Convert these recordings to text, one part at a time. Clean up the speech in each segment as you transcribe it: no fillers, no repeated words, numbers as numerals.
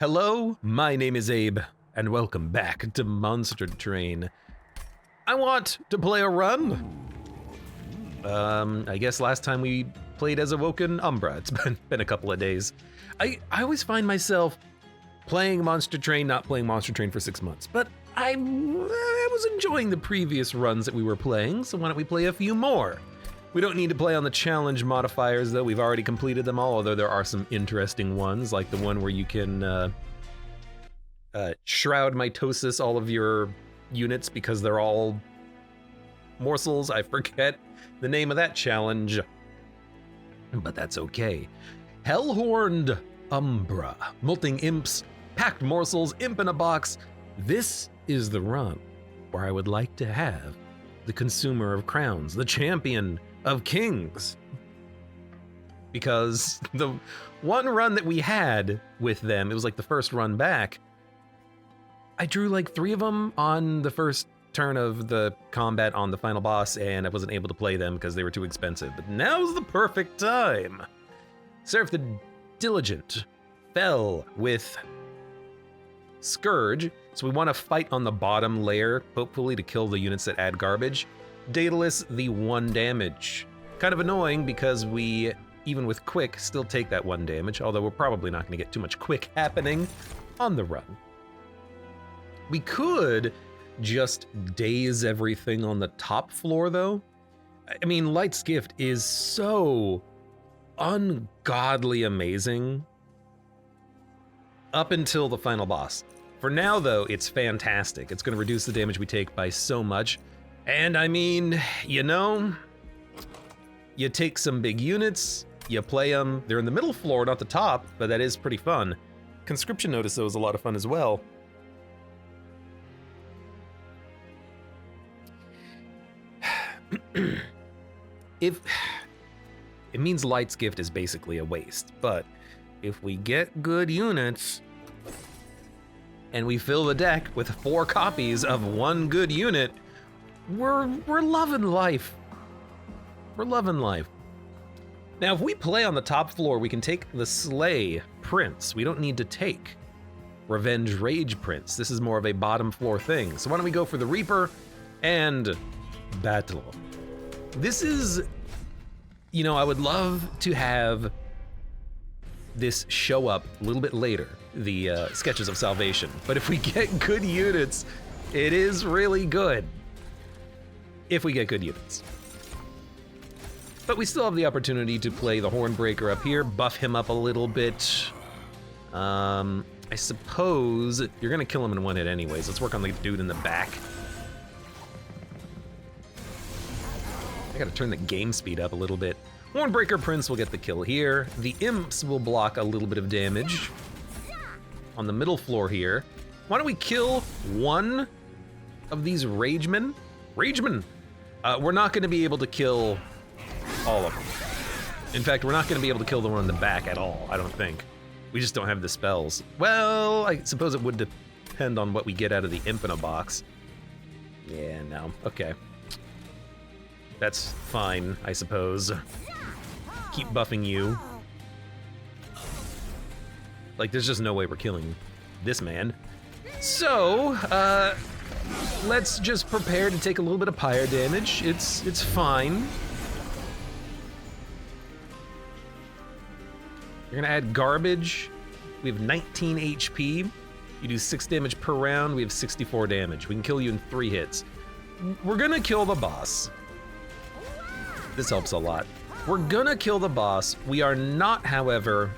Hello, my name is Abe, and welcome back to Monster Train. I want to play a run. I guess last time we played as Awoken Umbra. It's been a couple of days. I always find myself playing Monster Train, not playing Monster Train for 6 months, but I was enjoying the previous runs that we were playing, so why don't we play a few more? We don't need to play on the challenge modifiers, though. We've already completed them all, although there are some interesting ones, like the one where you can shroud mitosis all of your units because they're all morsels. I forget the name of that challenge, but that's okay. Hellhorned Umbra, molting imps, packed morsels, imp in a box. This is the run where I would like to have the consumer of crowns, the champion of kings. Because the one run that we had with them, it was like the first run back, I drew like 3 of them on the first turn of the combat on the final boss, and I wasn't able to play them because they were too expensive. But now's the perfect time. Seraph the Diligent fell with Scourge, so we want to fight on the bottom layer, hopefully to kill the units that add garbage. Daedalus, the 1 damage. Kind of annoying because we, even with quick, still take that 1 damage, although we're probably not going to get too much quick happening on the run. We could just daze everything on the top floor, though. I mean, Light's Gift is so ungodly amazing up until the final boss. For now, though, it's fantastic. It's going to reduce the damage we take by so much. And I mean, you know, you take some big units, you play them. They're in the middle floor, not the top, but that is pretty fun. Conscription Notice, though, is a lot of fun as well. If it means Light's Gift is basically a waste, but if we get good units and we fill the deck with 4 copies of 1 good unit, we're loving life. We're loving life. Now, if we play on the top floor, we can take the Slay Prince. We don't need to take Revenge Rage Prince. This is more of a bottom floor thing. So why don't we go for the Reaper and Battle. This is, you know, I would love to have this show up a little bit later, the Sketches of Salvation. But if we get good units, it is really good. If we get good units. But we still have the opportunity to play the Hornbreaker up here, buff him up a little bit. I suppose you're gonna kill him in 1 hit anyways. Let's work on the dude in the back. I gotta turn the game speed up a little bit. Hornbreaker Prince will get the kill here. The imps will block a little bit of damage on the middle floor here. Why don't we kill 1 of these Ragemen? Ragemen! We're not gonna be able to kill all of them. In fact, we're not gonna be able to kill the one in the back at all, I don't think. We just don't have the spells. Well, I suppose it would depend on what we get out of the imp in a box. Yeah, no, okay. That's fine, I suppose. Keep buffing you. Like, there's just no way we're killing this man. So, let's just prepare to take a little bit of pyre damage. It's fine. You're gonna add garbage. We have 19 HP. You do 6 damage per round. We have 64 damage. We can kill you in 3 hits. We're gonna kill the boss. This helps a lot. We're gonna kill the boss. We are not, however,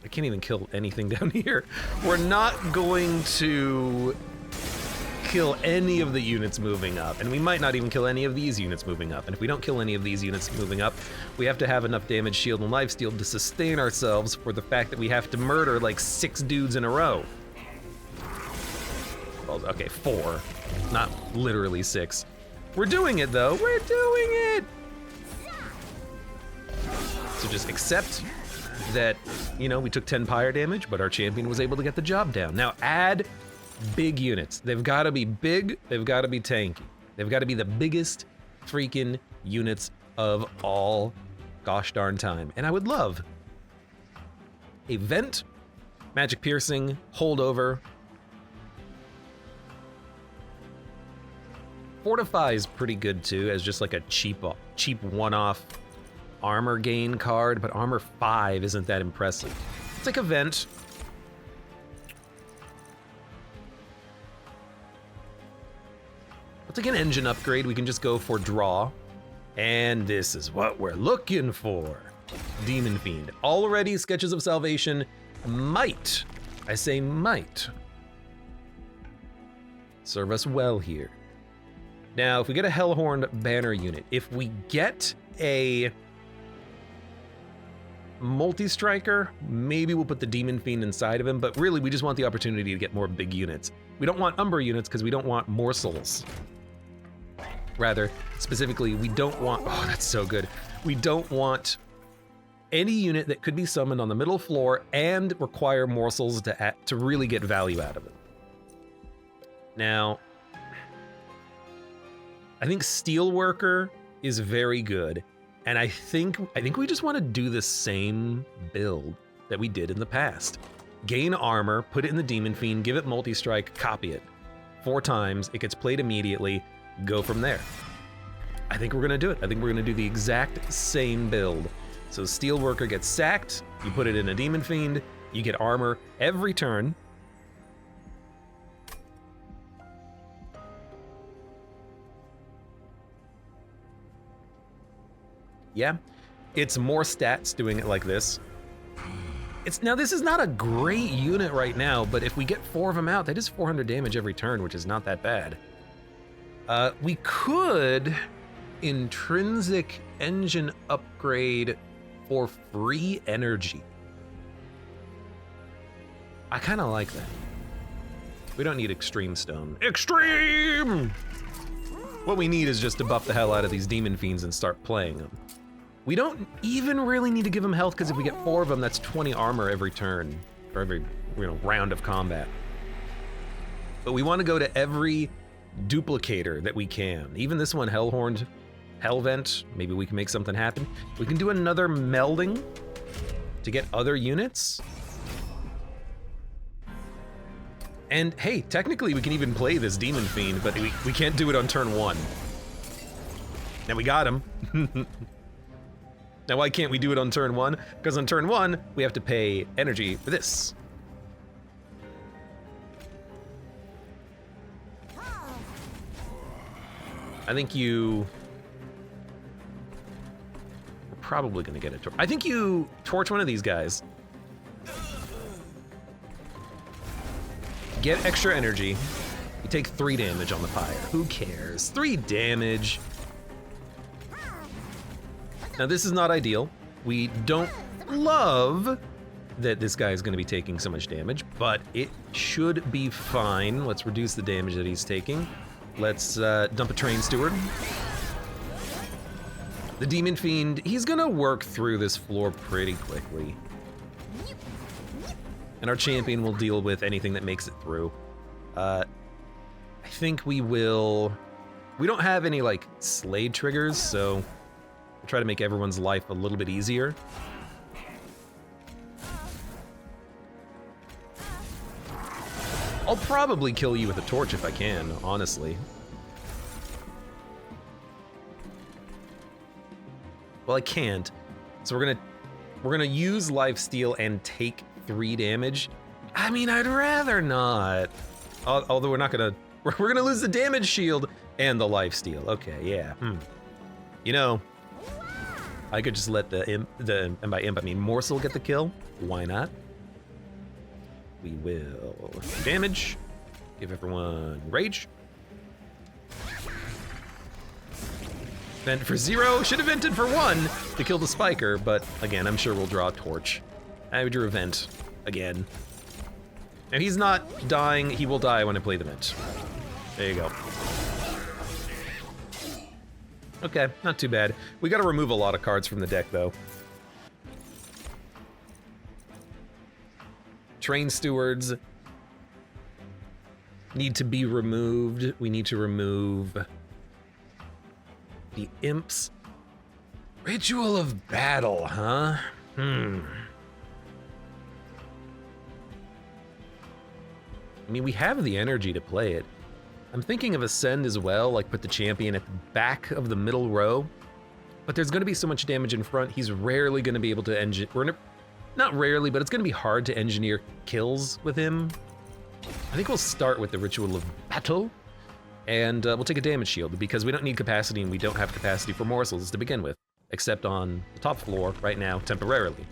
I can't even kill anything down here. We're not going to kill any of the units moving up, and we might not even kill any of these units moving up. And if we don't kill any of these units moving up, we have to have enough damage, shield, and lifesteal to sustain ourselves for the fact that we have to murder like 6 dudes in a row. Well, okay, 4, not literally 6. We're doing it though, we're doing it! So just accept that, you know, we took 10 pyre damage, but our champion was able to get the job down. Now add big units. They've gotta be big, they've gotta be tanky. They've gotta be the biggest freaking units of all gosh darn time. And I would love a vent, magic piercing, holdover. Fortify is pretty good too, as just like a cheap one-off armor gain card, but armor 5 isn't that impressive. It's like a vent. Let's take an engine upgrade. We can just go for draw. And this is what we're looking for. Demon Fiend. Already Sketches of Salvation might, I say might, serve us well here. Now, if we get a Hellhorn banner unit, if we get a multi-striker, maybe we'll put the Demon Fiend inside of him, but really we just want the opportunity to get more big units. We don't want Umbra units because we don't want morsels. Rather, specifically, we don't want, oh, that's so good. We don't want any unit that could be summoned on the middle floor and require morsels to really get value out of it. Now, I think Steelworker is very good, and I think we just want to do the same build that we did in the past. Gain armor, put it in the Demon Fiend, give it multi-strike, copy it 4 times, it gets played immediately, go from there. I think we're gonna do it. I think we're gonna do the exact same build. So Steelworker gets sacked, you put it in a Demon Fiend, you get armor every turn. Yeah, it's more stats doing it like this. Now this is not a great unit right now, but if we get 4 of them out, that is 400 damage every turn, which is not that bad. We could intrinsic engine upgrade for free energy. I kind of like that. We don't need extreme stone. Extreme! What we need is just to buff the hell out of these Demon Fiends and start playing them. We don't even really need to give them health, because if we get 4 of them, that's 20 armor every turn, or every round of combat. But we want to go to every duplicator that we can. Even this one, Hellhorned Hellvent, maybe we can make something happen. We can do another melding to get other units. And hey, technically we can even play this Demon Fiend, but we can't do it on turn 1. Now we got him. Now why can't we do it on turn 1? Because on turn 1, we have to pay energy for this. I think we're probably gonna get a torch. I think you torch one of these guys. Get extra energy. You take 3 damage on the fire. Who cares? 3 damage. Now this is not ideal. We don't love that this guy is gonna be taking so much damage, but it should be fine. Let's reduce the damage that he's taking. Let's dump a Train Steward. The Demon Fiend, he's gonna work through this floor pretty quickly. And our champion will deal with anything that makes it through. I think we will... We don't have any, like, Slade triggers, so we'll try to make everyone's life a little bit easier. I'll probably kill you with a torch if I can, honestly. Well, I can't. So we're gonna use lifesteal and take 3 damage. I mean, I'd rather not. Although we're gonna lose the damage shield and the lifesteal. Okay, yeah. You know, I could just let and by imp I mean Morsel get the kill. Why not? We will damage. Give everyone rage. Vent for 0. Should have vented for 1 to kill the spiker, but again, I'm sure we'll draw a torch. I drew a vent again. And he's not dying. He will die when I play the vent. There you go. Okay, not too bad. We gotta remove a lot of cards from the deck, though. Train Stewards need to be removed. We need to remove the imps. Ritual of battle, huh? I mean, we have the energy to play it. I'm thinking of Ascend as well, like put the champion at the back of the middle row. But there's going to be so much damage in front, he's rarely going to be able to not rarely, but it's going to be hard to engineer kills with him. I think we'll start with the Ritual of Battle, and we'll take a damage shield, because we don't need capacity, and we don't have capacity for morsels to begin with, except on the top floor right now, temporarily.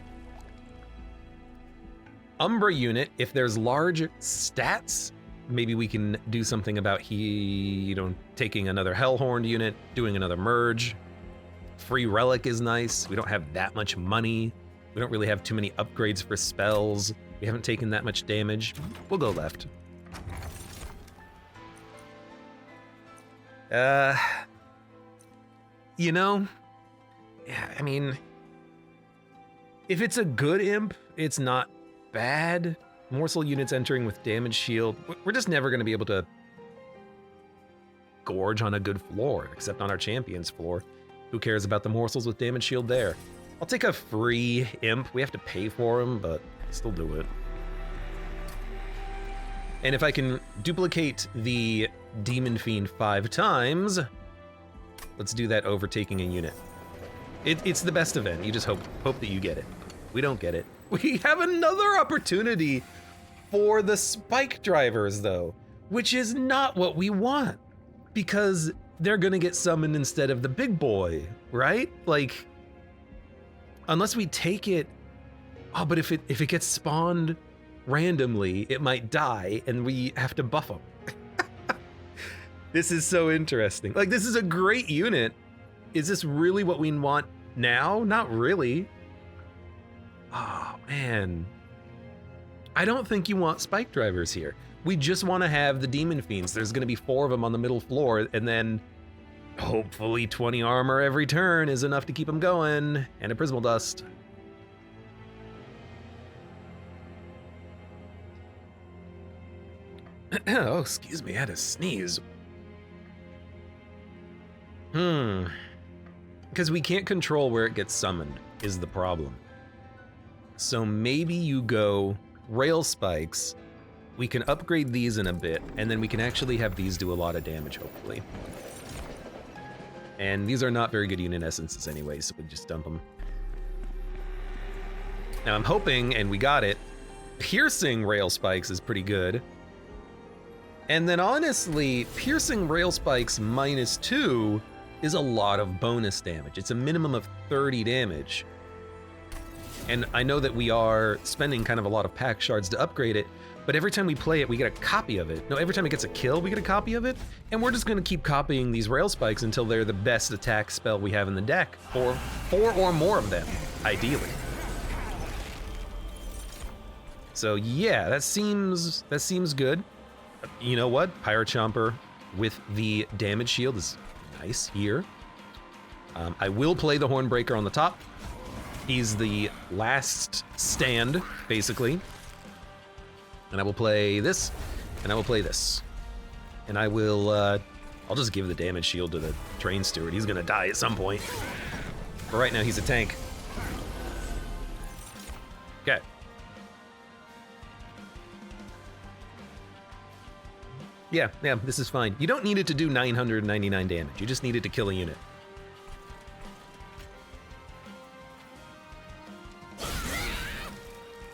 Umbra unit, if there's large stats, maybe we can do something about taking another Hellhorned unit, doing another merge. Free relic is nice. We don't have that much money. We don't really have too many upgrades for spells. We haven't taken that much damage. We'll go left. You know, yeah, I mean, if it's a good imp, it's not bad. Morsel units entering with damage shield. We're just never going to be able to gorge on a good floor, except on our champion's floor. Who cares about the morsels with damage shield there? I'll take a free imp. We have to pay for him, but still do it. And if I can duplicate the Demon Fiend 5 times, let's do that overtaking a unit. It's the best event. You just hope that you get it. We don't get it. We have another opportunity for the spike drivers, though, which is not what we want, because they're gonna get summoned instead of the big boy, right? Like, unless we take it, oh, but if it gets spawned randomly, it might die, and we have to buff them. This is so interesting. Like, this is a great unit. Is this really what we want now? Not really. Oh, man. I don't think you want spike drivers here. We just want to have the Demon Fiends. There's going to be 4 of them on the middle floor, and then hopefully 20 armor every turn is enough to keep them going, and a Prismal Dust. Oh, excuse me, I had a sneeze. Because we can't control where it gets summoned, is the problem. So maybe you go Rail Spikes. We can upgrade these in a bit, and then we can actually have these do a lot of damage, hopefully. And these are not very good unit essences anyway, so we just dump them. Now I'm hoping, and we got it, Piercing Rail Spikes is pretty good. And then honestly, Piercing Rail Spikes -2 is a lot of bonus damage. It's a minimum of 30 damage. And I know that we are spending kind of a lot of pack shards to upgrade it, but every time we play it, we get a copy of it. No, every time it gets a kill, we get a copy of it, and we're just gonna keep copying these Rail Spikes until they're the best attack spell we have in the deck, or 4 or more of them, ideally. So yeah, that seems good. You know what? Pirate Chomper with the damage shield is nice here. I will play the Hornbreaker on the top. He's the last stand, basically. And I will play this, and I will play this. And I will, I'll just give the damage shield to the Train Steward. He's gonna die at some point. But right now, he's a tank. Okay. Yeah, this is fine. You don't need it to do 999 damage. You just need it to kill a unit.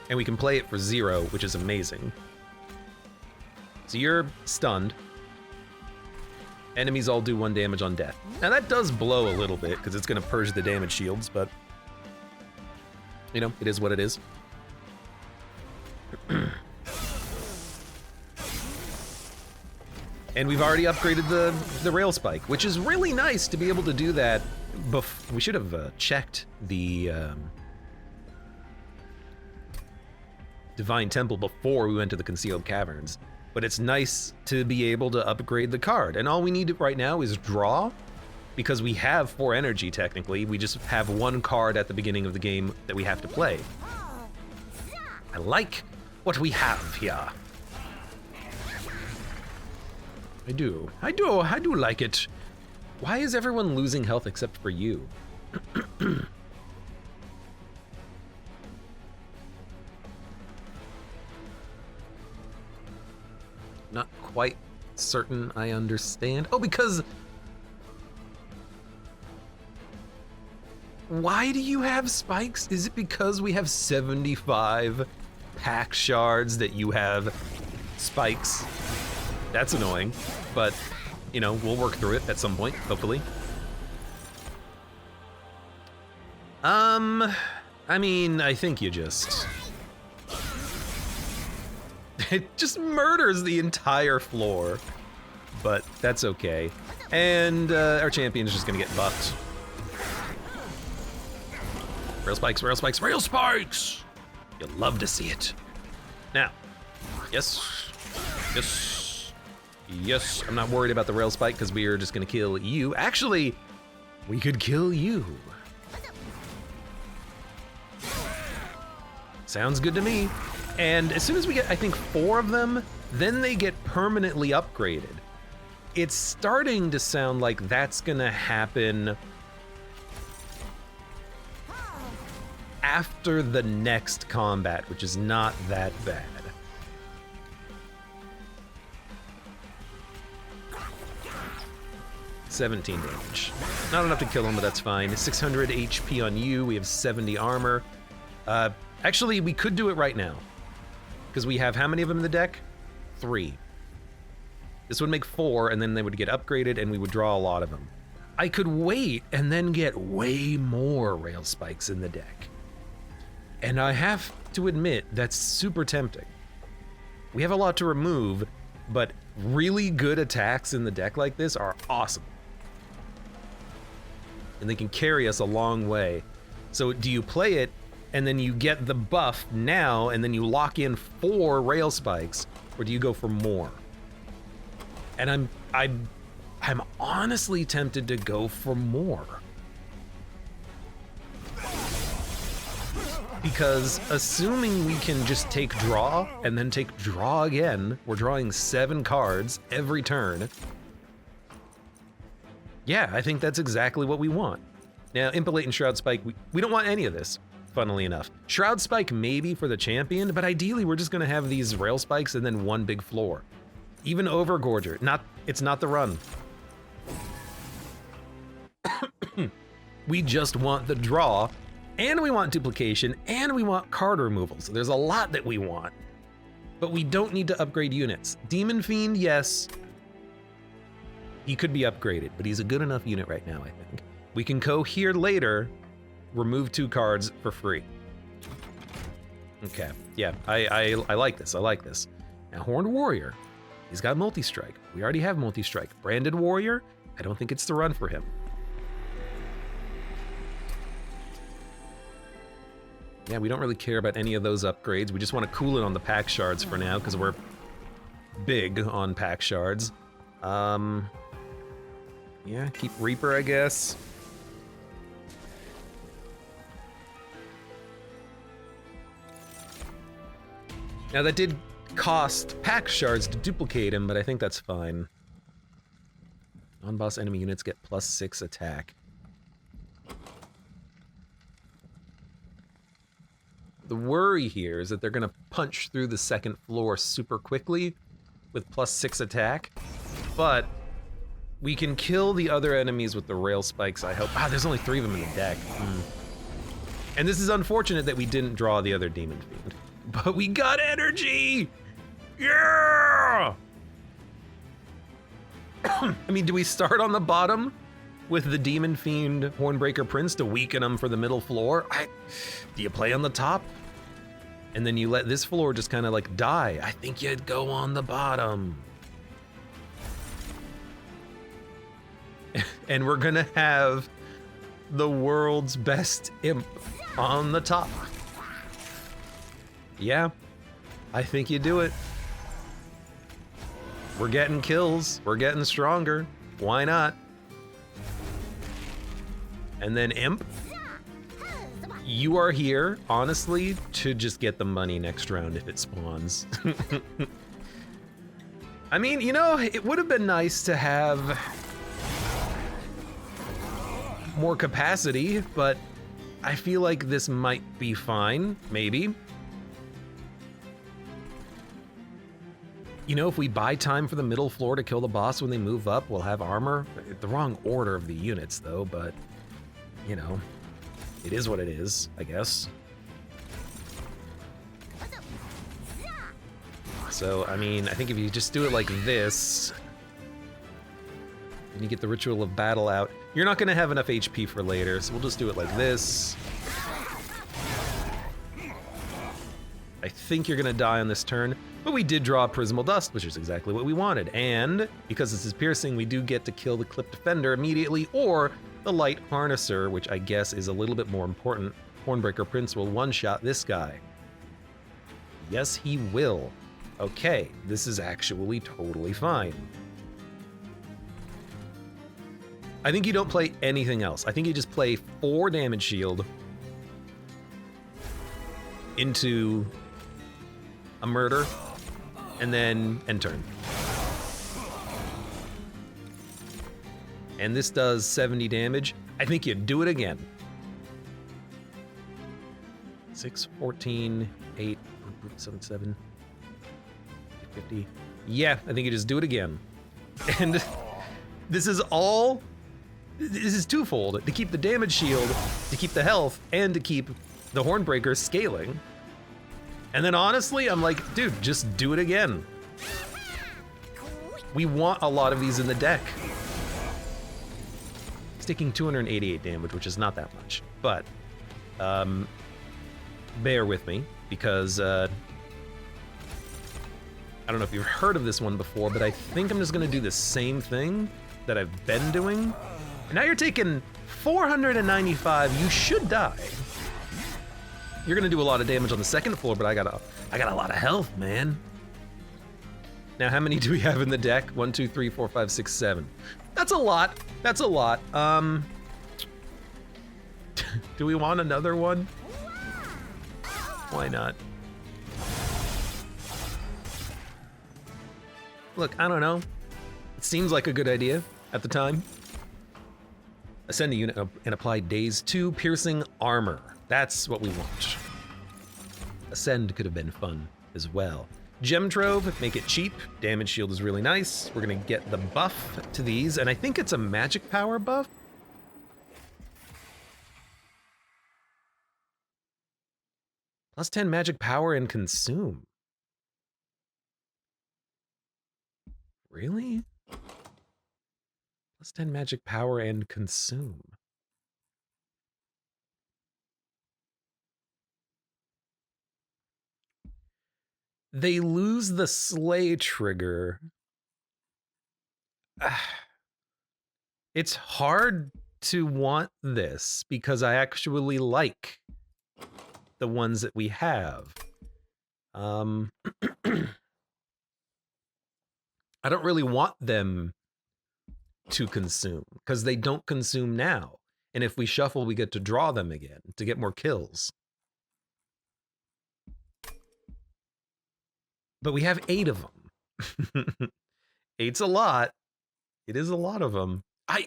And we can play it for 0, which is amazing. So you're stunned. Enemies all do 1 damage on death. Now that does blow a little bit, because it's going to purge the damage shields, but you know, it is what it is. And we've already upgraded the Rail Spike, which is really nice to be able to do that. We should have checked the Divine Temple before we went to the Concealed Caverns. But it's nice to be able to upgrade the card. And all we need right now is draw, because we have 4 energy technically. We just have 1 card at the beginning of the game that we have to play. I like what we have here. I do like it. Why is everyone losing health except for you? Not quite certain I understand. Oh, because... Why do you have spikes? Is it because we have 75 pack shards that you have spikes? That's annoying, but, you know, we'll work through it at some point, hopefully. I mean, I think you just... It just murders the entire floor, but that's okay. And our champion's just gonna get buffed. Rail spikes, rail spikes, rail spikes! You'll love to see it. Now, yes, yes, yes. I'm not worried about the rail spike because we are just gonna kill you. Actually, we could kill you. Sounds good to me. And as soon as we get, I think, 4 of them, then they get permanently upgraded. It's starting to sound like that's gonna happen after the next combat, which is not that bad. $17 damage. Not enough to kill him, but that's fine. 600 HP on you, we have 70 armor. Actually, we could do it right now. Because we have how many of them in the deck? 3. This would make 4, and then they would get upgraded, and we would draw a lot of them. I could wait and then get way more rail spikes in the deck. And I have to admit, that's super tempting. We have a lot to remove, but really good attacks in the deck like this are awesome. And they can carry us a long way. So do you play it, and then you get the buff now, and then you lock in 4 rail spikes, or do you go for more? And I'm honestly tempted to go for more. Because assuming we can just take draw, and then take draw again, we're drawing 7 cards every turn. Yeah, I think that's exactly what we want. Now, Impelate and Shroud Spike, we don't want any of this. Funnily enough. Shroud Spike maybe for the champion, but ideally we're just gonna have these rail spikes and then 1 big floor. Even Overgorger, it's not the run. We just want the draw, and we want duplication, and we want card removal. So there's a lot that we want, but we don't need to upgrade units. Demon Fiend, yes. He could be upgraded, but he's a good enough unit right now, I think. We can go here later, remove 2 cards for free. Okay, yeah, I like this, I like this. Now, Horned Warrior, he's got multi-strike. We already have multi-strike. Branded Warrior, I don't think it's the run for him. Yeah, we don't really care about any of those upgrades. We just want to cool it on the pack shards for now, because we're big on pack shards. Yeah, keep Reaper, I guess. Now that did cost pack shards to duplicate him, but I think that's fine. Non-boss enemy units get +6 attack. The worry here is that they're gonna punch through the 2nd floor super quickly with +6 attack, but we can kill the other enemies with the rail spikes, I hope. Ah, there's only 3 of them in the deck. And this is unfortunate that we didn't draw the other Demon Fiend. But we got energy! Yeah! I mean, do we start on the bottom with the Demon Fiend Hornbreaker Prince to weaken him for the middle floor? Do you play on the top? And then you let this floor just kind of like die? I think you'd go on the bottom. And we're gonna have the world's best imp on the top. Yeah, I think you do it. We're getting kills, we're getting stronger. Why not? And then Imp, you are here, honestly, to just get the money next round if it spawns. I mean, you know, it would have been nice to have more capacity, but I feel like this might be fine, maybe. You know, if we buy time for the middle floor to kill the boss when they move up, we'll have armor. The wrong order of the units, though, but, you know, it is what it is, I guess. So, I mean, I think if you just do it like this, and you get the Ritual of Battle out, you're not going to have enough HP for later, so we'll just do it like this. I think you're going to die on this turn, but we did draw Prismal Dust, which is exactly what we wanted. And because this is piercing, we do get to kill the Clip Defender immediately, or the Light Harnesser, which I guess is a little bit more important. Hornbreaker Prince will one-shot this guy. Yes, he will. Okay, this is actually totally fine. I think you don't play anything else. I think you just play 4 damage shield into a murder, and then end turn. And this does 70 damage. I think you do it again. 6, 14, 8, 7, 7, 50. Yeah, I think you just do it again. And this is all, this is twofold. To keep the damage shield, to keep the health, and to keep the Hornbreaker scaling. And then honestly, I'm like, dude, just do it again. We want a lot of these in the deck. It's taking 288 damage, which is not that much, but bear with me, because I don't know if you've heard of this one before, but I think I'm just gonna do the same thing that I've been doing. And now you're taking 495, you should die. You're gonna do a lot of damage on the second floor, but I got a lot of health, man. Now, how many do we have in the deck? 1, 2, 3, 4, 5, 6, 7. That's a lot. That's a lot. Do we want another one? Why not? Look, I don't know. It seems like a good idea at the time. Ascend a unit and apply Daze 2 piercing armor. That's what we want. Ascend could have been fun as well. Gem Trove, make it cheap. Damage shield is really nice. We're gonna get the buff to these, and I think it's a magic power buff. Plus 10 magic power and consume. Really? Plus 10 magic power and consume. They lose the slay trigger. It's hard to want this because I actually like the ones that we have. I don't really want them to consume because they don't consume now. And if we shuffle, we get to draw them again to get more kills. But we have 8 of them. 8's a lot. It is a lot of them. I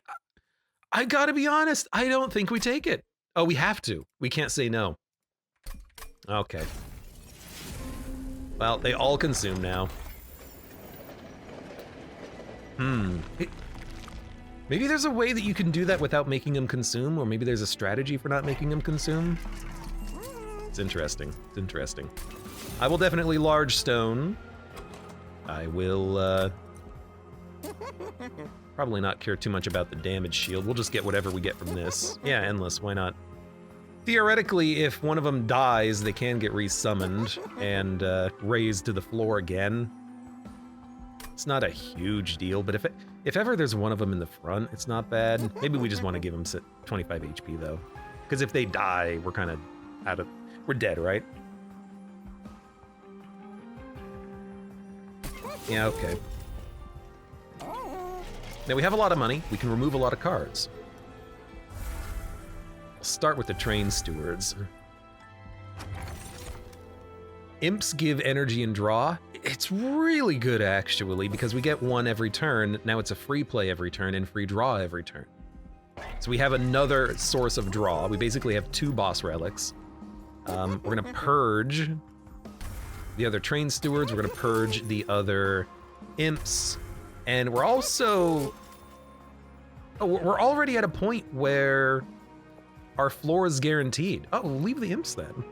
gotta be honest, I don't think we take it. Oh, we have to. We can't say no. Okay. Well, they all consume now. Maybe there's a way that you can do that without making them consume, or maybe there's a strategy for not making them consume. It's interesting. It's interesting. I will definitely large stone. I will probably not care too much about the damage shield. We'll just get whatever we get from this. Yeah, endless, why not? Theoretically, if one of them dies, they can get resummoned and raised to the floor again. It's not a huge deal, but if ever there's one of them in the front, it's not bad. Maybe we just want to give them 25 HP though. Because if they die, we're kind of we're dead, right? Yeah, okay. Now we have a lot of money. We can remove a lot of cards. I'll start with the Train Stewards. Imps give energy and draw. It's really good, actually, because we get 1 every turn. Now it's a free play every turn and free draw every turn. So we have another source of draw. We basically have 2 boss relics. We're gonna purge the other train stewards. We're gonna purge the other imps. And we're also... Oh, we're already at a point where our floor is guaranteed. Oh, leave the imps then.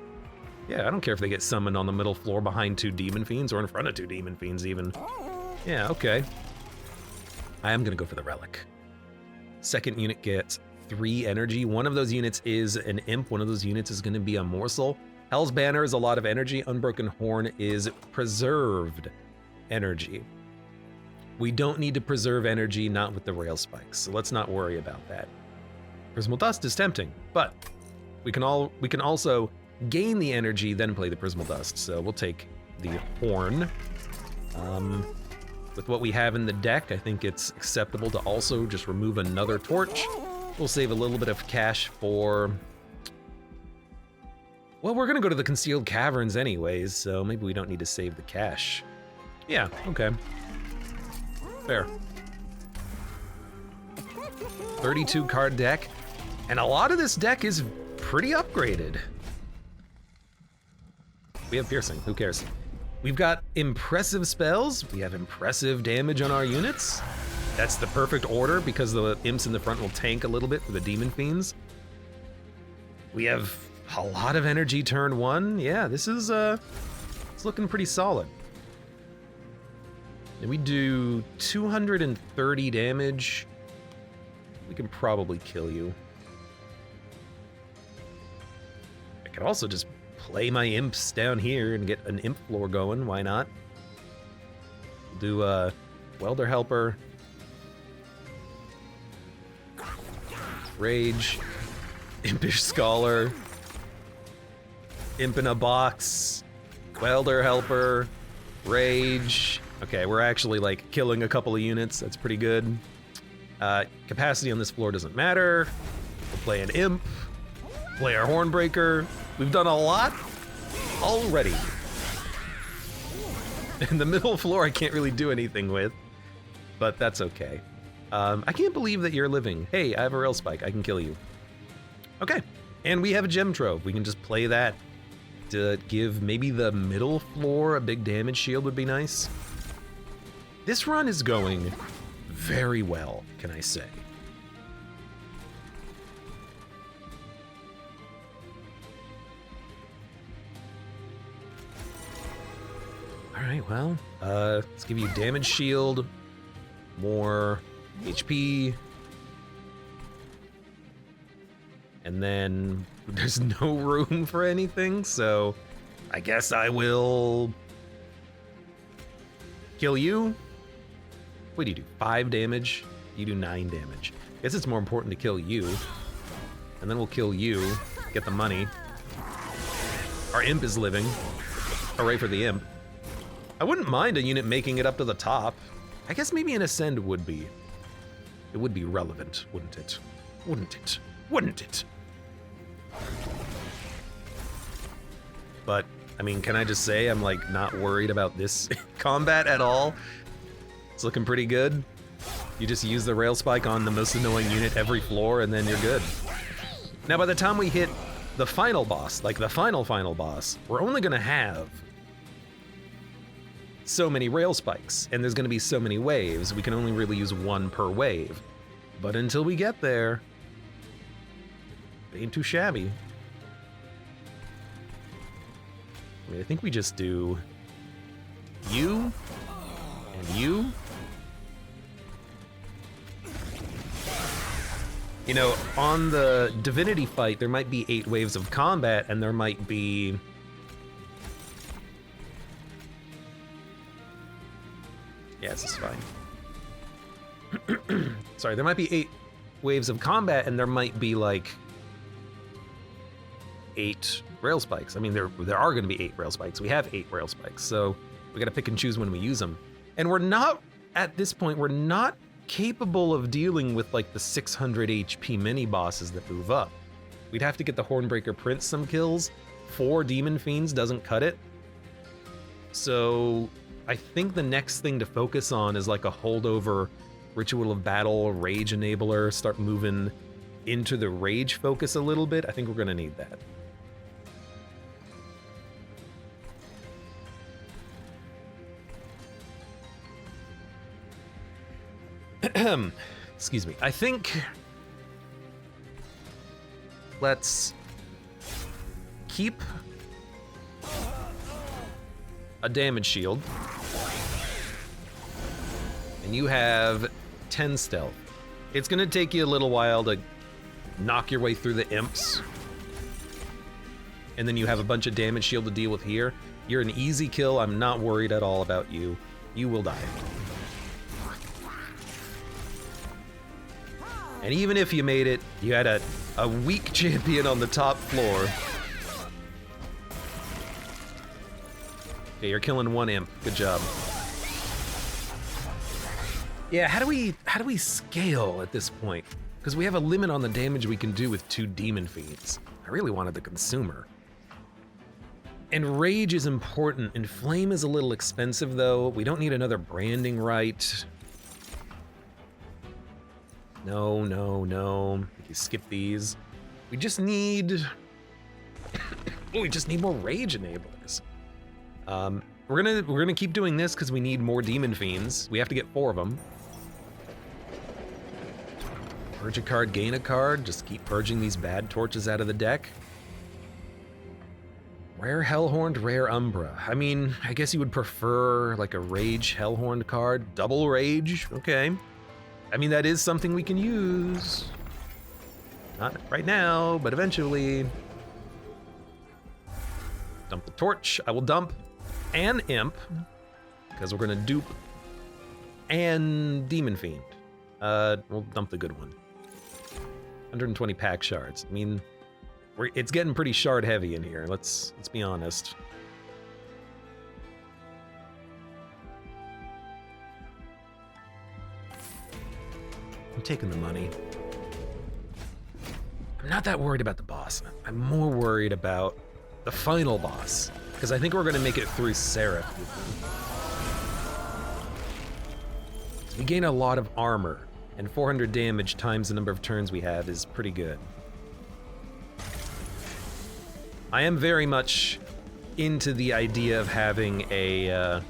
Yeah, I don't care if they get summoned on the middle floor behind 2 demon fiends or in front of 2 demon fiends even. Yeah, okay. I am gonna go for the relic. Second unit gets 3 energy. One of those units is an imp. One of those units is gonna be a morsel. Hell's Banner is a lot of energy. Unbroken Horn is preserved energy. We don't need to preserve energy, not with the rail spikes, so let's not worry about that. Prismal Dust is tempting, but we can also gain the energy, then play the Prismal Dust. So we'll take the Horn. With what we have in the deck, I think it's acceptable to also just remove another torch. We'll save a little bit of cash for... Well, we're gonna go to the Concealed Caverns anyways, so maybe we don't need to save the cash. Yeah, okay. Fair. 32 card deck, and a lot of this deck is pretty upgraded. We have piercing, who cares? We've got impressive spells, we have impressive damage on our units. That's the perfect order because the imps in the front will tank a little bit for the demon fiends. We have a lot of energy turn 1. Yeah, this is it's looking pretty solid. And we do 230 damage. We can probably kill you. I could also just play my imps down here and get an imp floor going. Why not? We'll do a Welder Helper. Rage. Impish Scholar. Imp in a Box. Welder Helper. Rage. Okay, we're actually like killing a couple of units. That's pretty good. Capacity on this floor doesn't matter. We'll play an imp. Play our Hornbreaker. We've done a lot already. In the middle floor, I can't really do anything with, but that's okay. I can't believe that you're living. Hey, I have a rail spike. I can kill you. Okay, and we have a gem trove. We can just play that to give maybe the middle floor a big damage shield would be nice. This run is going very well, can I say. All right, well, let's give you damage shield, more HP, and then there's no room for anything, so I guess I will kill you. What do you do? 5 damage? You do 9 damage. I guess it's more important to kill you. And then we'll kill you, get the money. Our imp is living. Hooray for the imp. I wouldn't mind a unit making it up to the top. I guess maybe an ascend would be. It would be relevant, wouldn't it? Wouldn't it? Wouldn't it? But, I mean, can I just say I'm like not worried about this combat at all? It's looking pretty good. You just use the rail spike on the most annoying unit every floor and then you're good. Now by the time we hit the final boss, like the final boss, we're only gonna have so many rail spikes and there's gonna be so many waves. We can only really use 1 per wave. But until we get there, it ain't too shabby. I mean, I think we just do you and you. You know, on the Divinity fight, there might be 8 waves of combat, and there might be... Yeah, this is fine. Sorry, there might be 8 waves of combat, and there might be, like, 8 rail spikes. I mean, there are going to be 8 rail spikes. We have 8 rail spikes, so we got to pick and choose when we use them. And we're not, at this point, we're not capable of dealing with like the 600 HP mini bosses that move up. We'd have to get the Hornbreaker Prince some kills. 4 Demon Fiends doesn't cut it. So I think the next thing to focus on is like a holdover Ritual of Battle, Rage Enabler, start moving into the rage focus a little bit. I think we're gonna need that. Excuse me. I think let's keep a damage shield. And you have 10 stealth. It's gonna take you a little while to knock your way through the imps. And then you have a bunch of damage shield to deal with here. You're an easy kill. I'm not worried at all about you. You will die. And even if you made it, you had a weak champion on the top floor. Okay, you're killing one imp. Good job. Yeah, how do we scale at this point? Because we have a limit on the damage we can do with 2 demon fiends. I really wanted the consumer. And rage is important, and flame is a little expensive though. We don't need another branding right. No, no, no. You skip these. We just need... we just need more rage enablers. We're gonna keep doing this because we need more demon fiends. We have to get 4 of them. Purge a card, gain a card. Just keep purging these bad torches out of the deck. Rare Hellhorned, rare Umbra. I mean, I guess you would prefer like a Rage Hellhorned card. Double Rage, okay. I mean, that is something we can use. Not right now, but eventually. Dump the torch. I will dump an imp, because we're gonna dupe and Demon Fiend. We'll dump the good one. 120 pack shards. I mean, it's getting pretty shard heavy in here. Let's be honest. I'm taking the money. I'm not that worried about the boss. I'm more worried about the final boss, because I think we're gonna make it through Seraph. We gain a lot of armor, and 400 damage times the number of turns we have is pretty good. I am very much into the idea of having a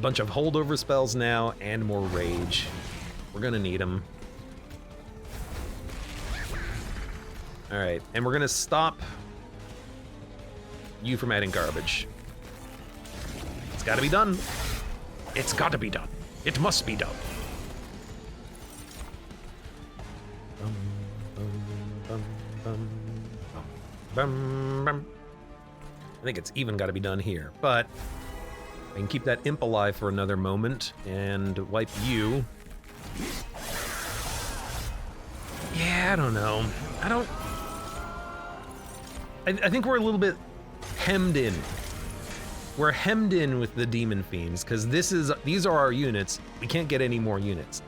bunch of holdover spells now and more rage. We're gonna need them. All right, and we're gonna stop you from adding garbage. It's gotta be done. It's gotta be done. It must be done. I think it's even gotta be done here, but I can keep that imp alive for another moment and wipe you. Yeah, I don't know. I think we're a little bit hemmed in. We're hemmed in with the Demon Fiends, because these are our units. We can't get any more units.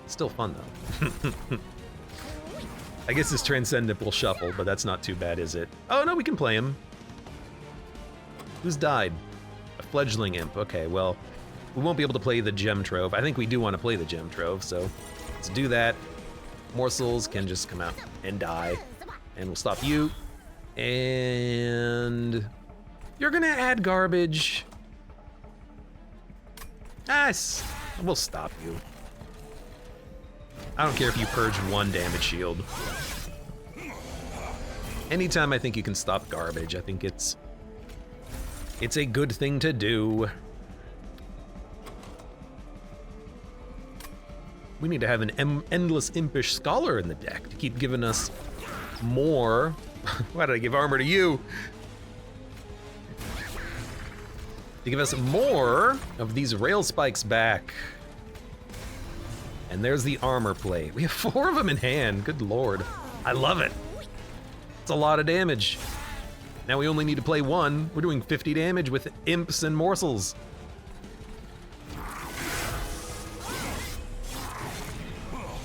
Still fun, though. I guess this Transcendent will shuffle, but that's not too bad, is it? Oh, no, we can play him. Who's died? A fledgling imp. Okay, well, we won't be able to play the Gem Trove. I think we do want to play the Gem Trove, so let's do that. Morsels can just come out and die. And we'll stop you. And you're gonna add garbage. Nice. We'll stop you. I don't care if you purge 1 damage shield. Anytime I think you can stop garbage, I think it's a good thing to do. We need to have an endless impish scholar in the deck to keep giving us more. Why did I give armor to you? To give us more of these rail spikes back. And there's the armor plate. We have 4 of them in hand. Good lord. I love it. It's a lot of damage. Now we only need to play 1. We're doing 50 damage with imps and morsels.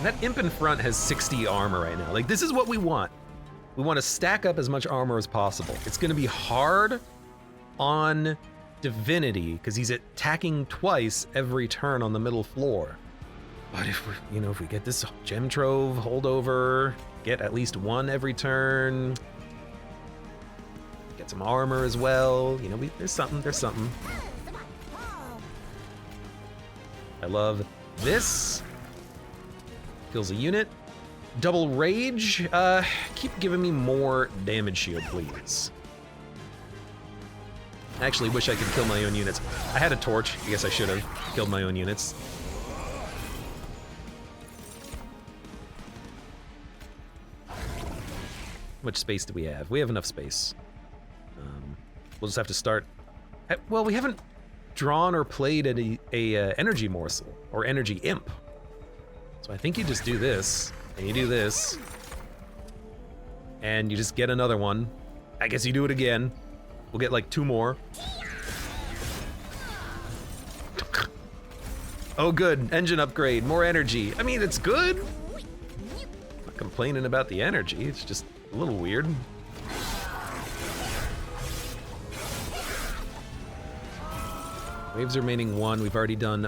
That imp in front has 60 armor right now. Like, this is what we want. We want to stack up as much armor as possible. It's going to be hard on Divinity, because he's attacking twice every turn on the middle floor. But if we, you know, if we get this gem trove, hold over, get at least one every turn, get some armor as well, you know, there's something. I love this. Kills a unit. Double rage. Keep giving me more damage shield, please. I actually wish I could kill my own units. I had a torch. I guess I should have killed my own units. How much space do we have? We have enough space. We'll just have to start. Well, we haven't drawn or played a energy morsel or energy imp. So I think you just do this, and you do this, and you just get another one. I guess you do it again. We'll get like 2 more. Oh good, engine upgrade, more energy. I mean, it's good. I'm not complaining about the energy, it's just a little weird. Waves remaining 1, we've already done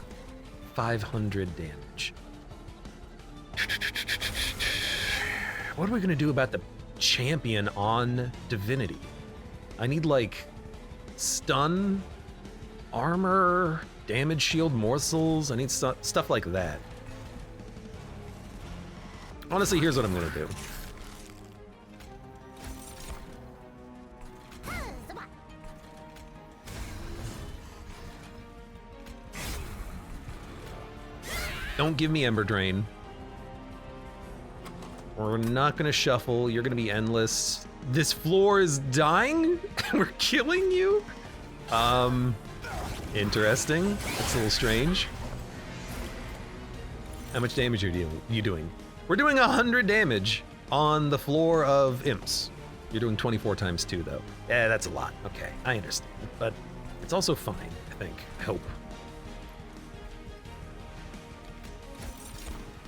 500 damage. What are we gonna do about the champion on Divinity? I need like stun, armor, damage shield morsels. I need stuff like that. Honestly, here's what I'm gonna do. Don't give me Ember Drain. We're not gonna shuffle. You're gonna be endless. This floor is dying? We're killing you? Interesting. That's a little strange. How much damage are you doing? We're doing 100 damage on the floor of imps. You're doing 24 times 2 though. Yeah, that's a lot. Okay, I understand. But it's also fine, I think. I hope.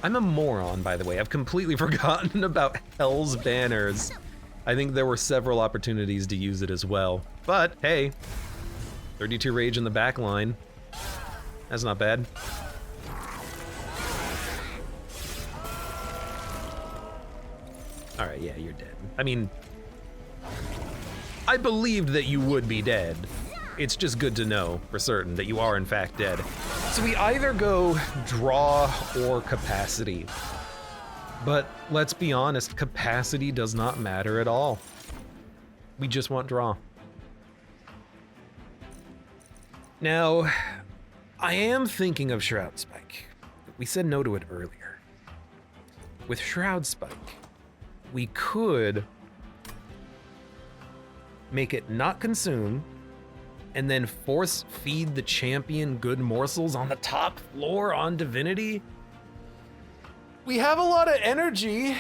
I'm a moron, by the way. I've completely forgotten about Hell's Banners. I think there were several opportunities to use it as well. But, hey, 32 rage in the back line. That's not bad. Alright, yeah, you're dead. I mean, I believed that you would be dead. It's just good to know for certain that you are in fact dead. So we either go draw or capacity. But let's be honest, capacity does not matter at all. We just want draw. Now, I am thinking of Shroud Spike. We said no to it earlier. With Shroud Spike, we could make it not consume, and then force feed the champion good morsels on the top floor on Divinity. We have a lot of energy.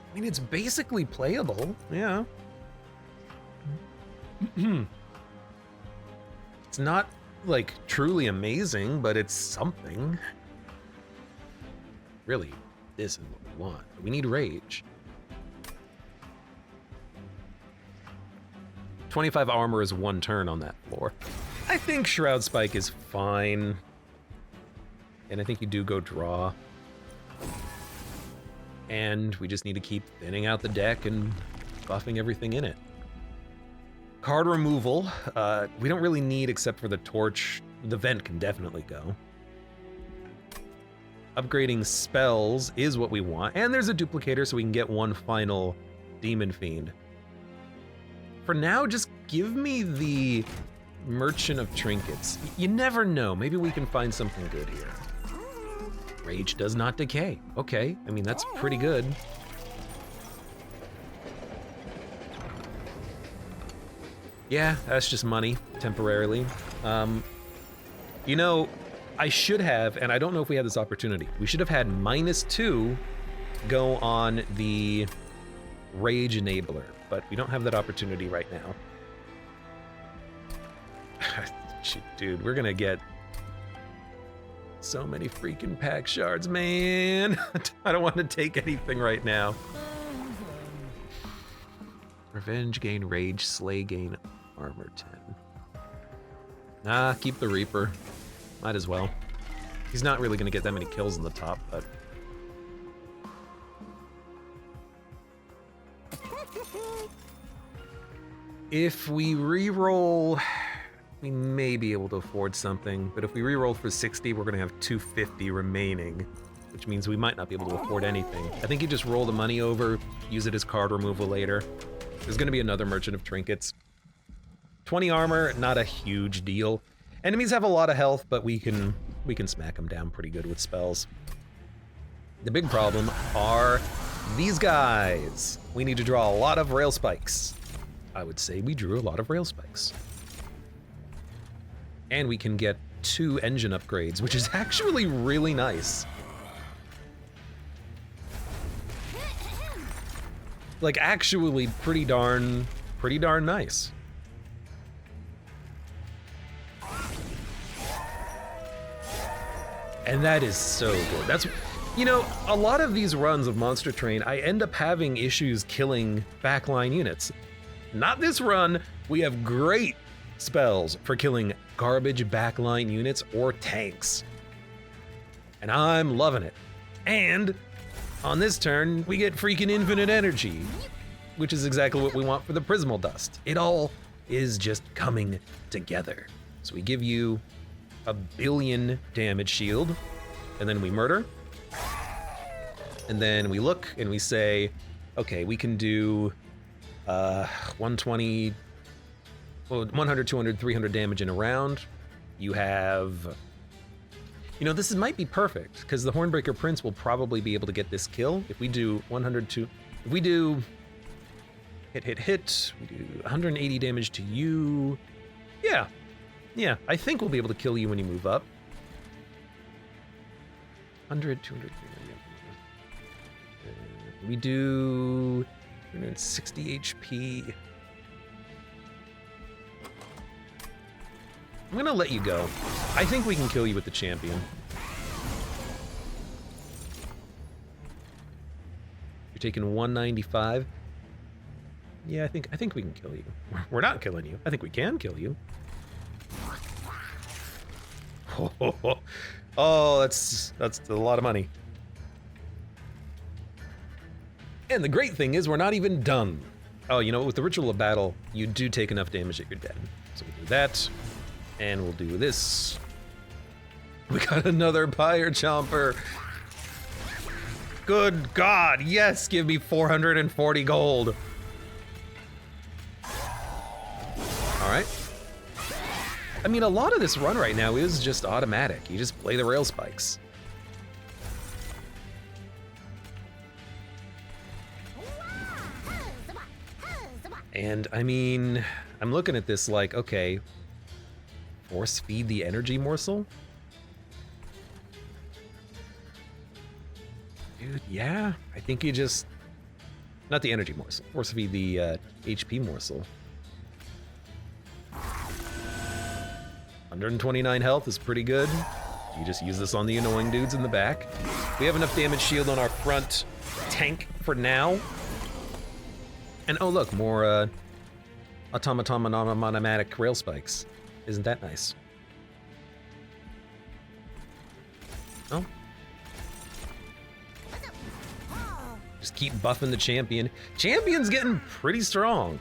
I mean, it's basically playable, yeah. It's not like truly amazing, but it's something. Really, this is what we want. We need rage. 25 armor is 1 turn on that floor. I think Shroud Spike is fine. And I think you do go draw. And we just need to keep thinning out the deck and buffing everything in it. Card removal, we don't really need except for the torch. The vent can definitely go. Upgrading spells is what we want. And there's a duplicator so we can get 1 final Demon Fiend. For now, just give me the Merchant of Trinkets. You never know, maybe we can find something good here. Rage does not decay. Okay, I mean, that's pretty good. Yeah, that's just money, temporarily. You know, I should have, and I don't know if we had this opportunity, we should have had -2 go on the Rage Enabler, but we don't have that opportunity right now. Shit, dude, we're gonna get so many freaking pack shards, man. I don't want to take anything right now. Revenge gain rage, slay gain armor 10. Nah, keep the Reaper. Might as well. He's not really gonna get that many kills in the top, but... If we re-roll, we may be able to afford something, but if we re-roll for 60, we're gonna have 250 remaining, which means we might not be able to afford anything. I think you just roll the money over, use it as card removal later. There's gonna be another Merchant of Trinkets. 20 armor, not a huge deal. Enemies have a lot of health, but we can smack them down pretty good with spells. The big problem are these guys. We need to draw a lot of rail spikes. I would say we drew a lot of rail spikes. And we can get 2 engine upgrades, which is actually really nice. Like, actually pretty darn nice. And that is so good. That's, you know, a lot of these runs of Monster Train, I end up having issues killing backline units. Not this run. We have great spells for killing garbage backline units or tanks. And I'm loving it. And on this turn, we get freaking infinite energy, which is exactly what we want for the Prismal Dust. It all is just coming together. So we give you a 1 billion damage shield, and then we murder. And then we look and we say, okay, we can do 120, well, 100, 200, 300 damage in a round. You have, you know, this might be perfect because the Hornbreaker Prince will probably be able to get this kill. If we do 100 to, if we do hit, we do 180 damage to you. Yeah, I think we'll be able to kill you when you move up. 100, 200, 300. We do 160 HP. I'm gonna let you go. I think we can kill you with the champion. You're taking 195. Yeah, I think we can kill you. We're not killing you. I think we can kill you. Oh, that's a lot of money. And the great thing is we're not even done. Oh, you know, with the Ritual of Battle, you do take enough damage that you're dead. So we do that, and we'll do this. We got another Pyre Chomper. Good God, yes, give me 440 gold. All right. I mean, a lot of this run right now is just automatic. You just play the rail spikes. And I mean, I'm looking at this like, okay, force feed the energy morsel? Dude, yeah, I think you just, not the energy morsel, force feed the HP morsel. 129 health is pretty good. You just use this on the annoying dudes in the back. We have enough damage shield on our front tank for now. And oh look, more automatic rail spikes. Isn't that nice? Oh. Just keep buffing the champion. Champion's getting pretty strong.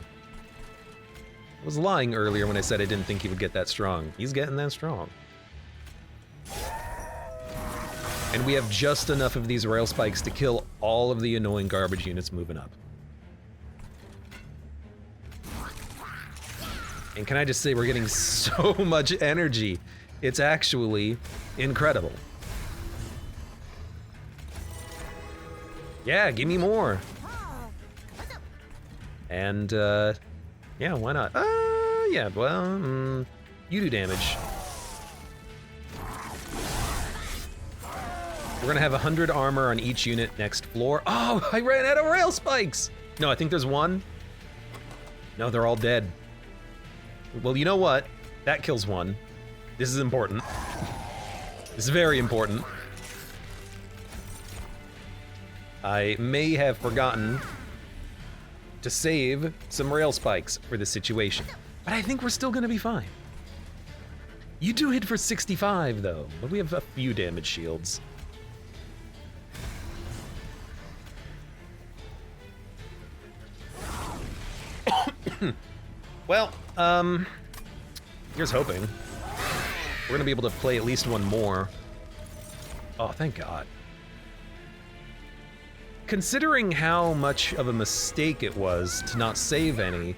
I was lying earlier when I said I didn't think he would get that strong. He's getting that strong. And we have just enough of these rail spikes to kill all of the annoying garbage units moving up. And can I just say we're getting so much energy. It's actually incredible. Yeah, give me more. And yeah, why not? Yeah, well, you do damage. We're gonna have 100 armor on each unit next floor. Oh, I ran out of rail spikes! No, I think there's one. No, they're all dead. Well, you know what? That kills one. This is important. This is very important. I may have forgotten to save some rail spikes for this situation, but I think we're still gonna be fine. You do hit for 65, though, but we have a few damage shields. Well, here's hoping. We're gonna be able to play at least one more. Oh, thank God. Considering how much of a mistake it was to not save any,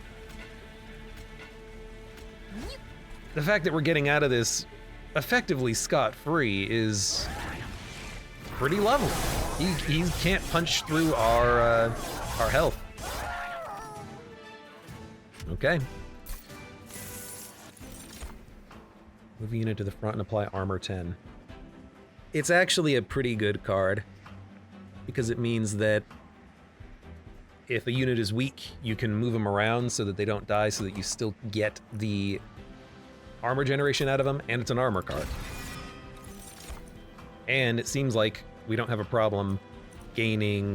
the fact that we're getting out of this effectively scot-free is pretty lovely. He can't punch through our health. Okay. Move a unit to the front and apply armor 10. It's actually a pretty good card because it means that if a unit is weak, you can move them around so that they don't die, so that you still get the armor generation out of them, and it's an armor card. And it seems like we don't have a problem gaining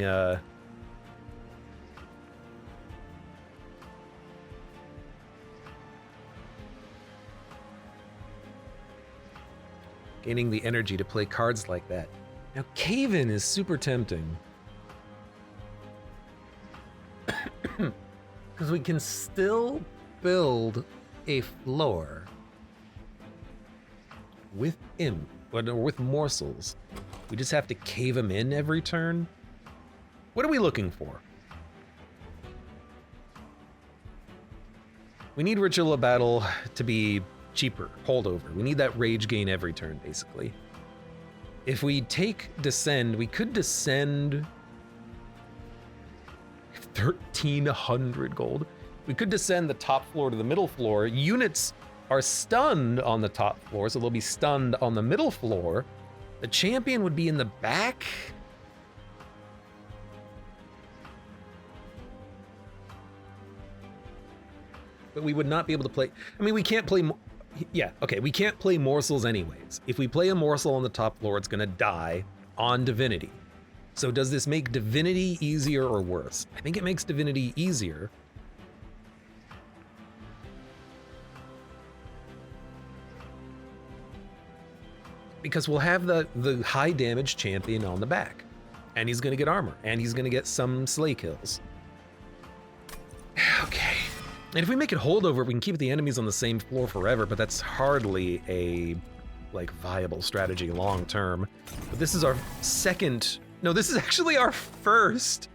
gaining the energy to play cards like that. Now, Cave-In is super tempting. Because we can still build a floor with with morsels. We just have to cave them in every turn. What are we looking for? We need Ritual of Battle to be cheaper, holdover. We need that rage gain every turn, basically. If we take Descend, we could descend 1,300 gold. We could descend the top floor to the middle floor. Units are stunned on the top floor, so they'll be stunned on the middle floor. The champion would be in the back. But we would not be able to play. I mean, we can't play. Yeah, okay, we can't play morsels anyways. If we play a morsel on the top floor, it's gonna die on Divinity. So does this make Divinity easier or worse? I think it makes Divinity easier. Because we'll have the high damage champion on the back. And he's gonna get armor, and he's gonna get some slay kills. Okay. And if we make it holdover, we can keep the enemies on the same floor forever, but that's hardly a viable strategy long term. But this is our second, no, this is actually our first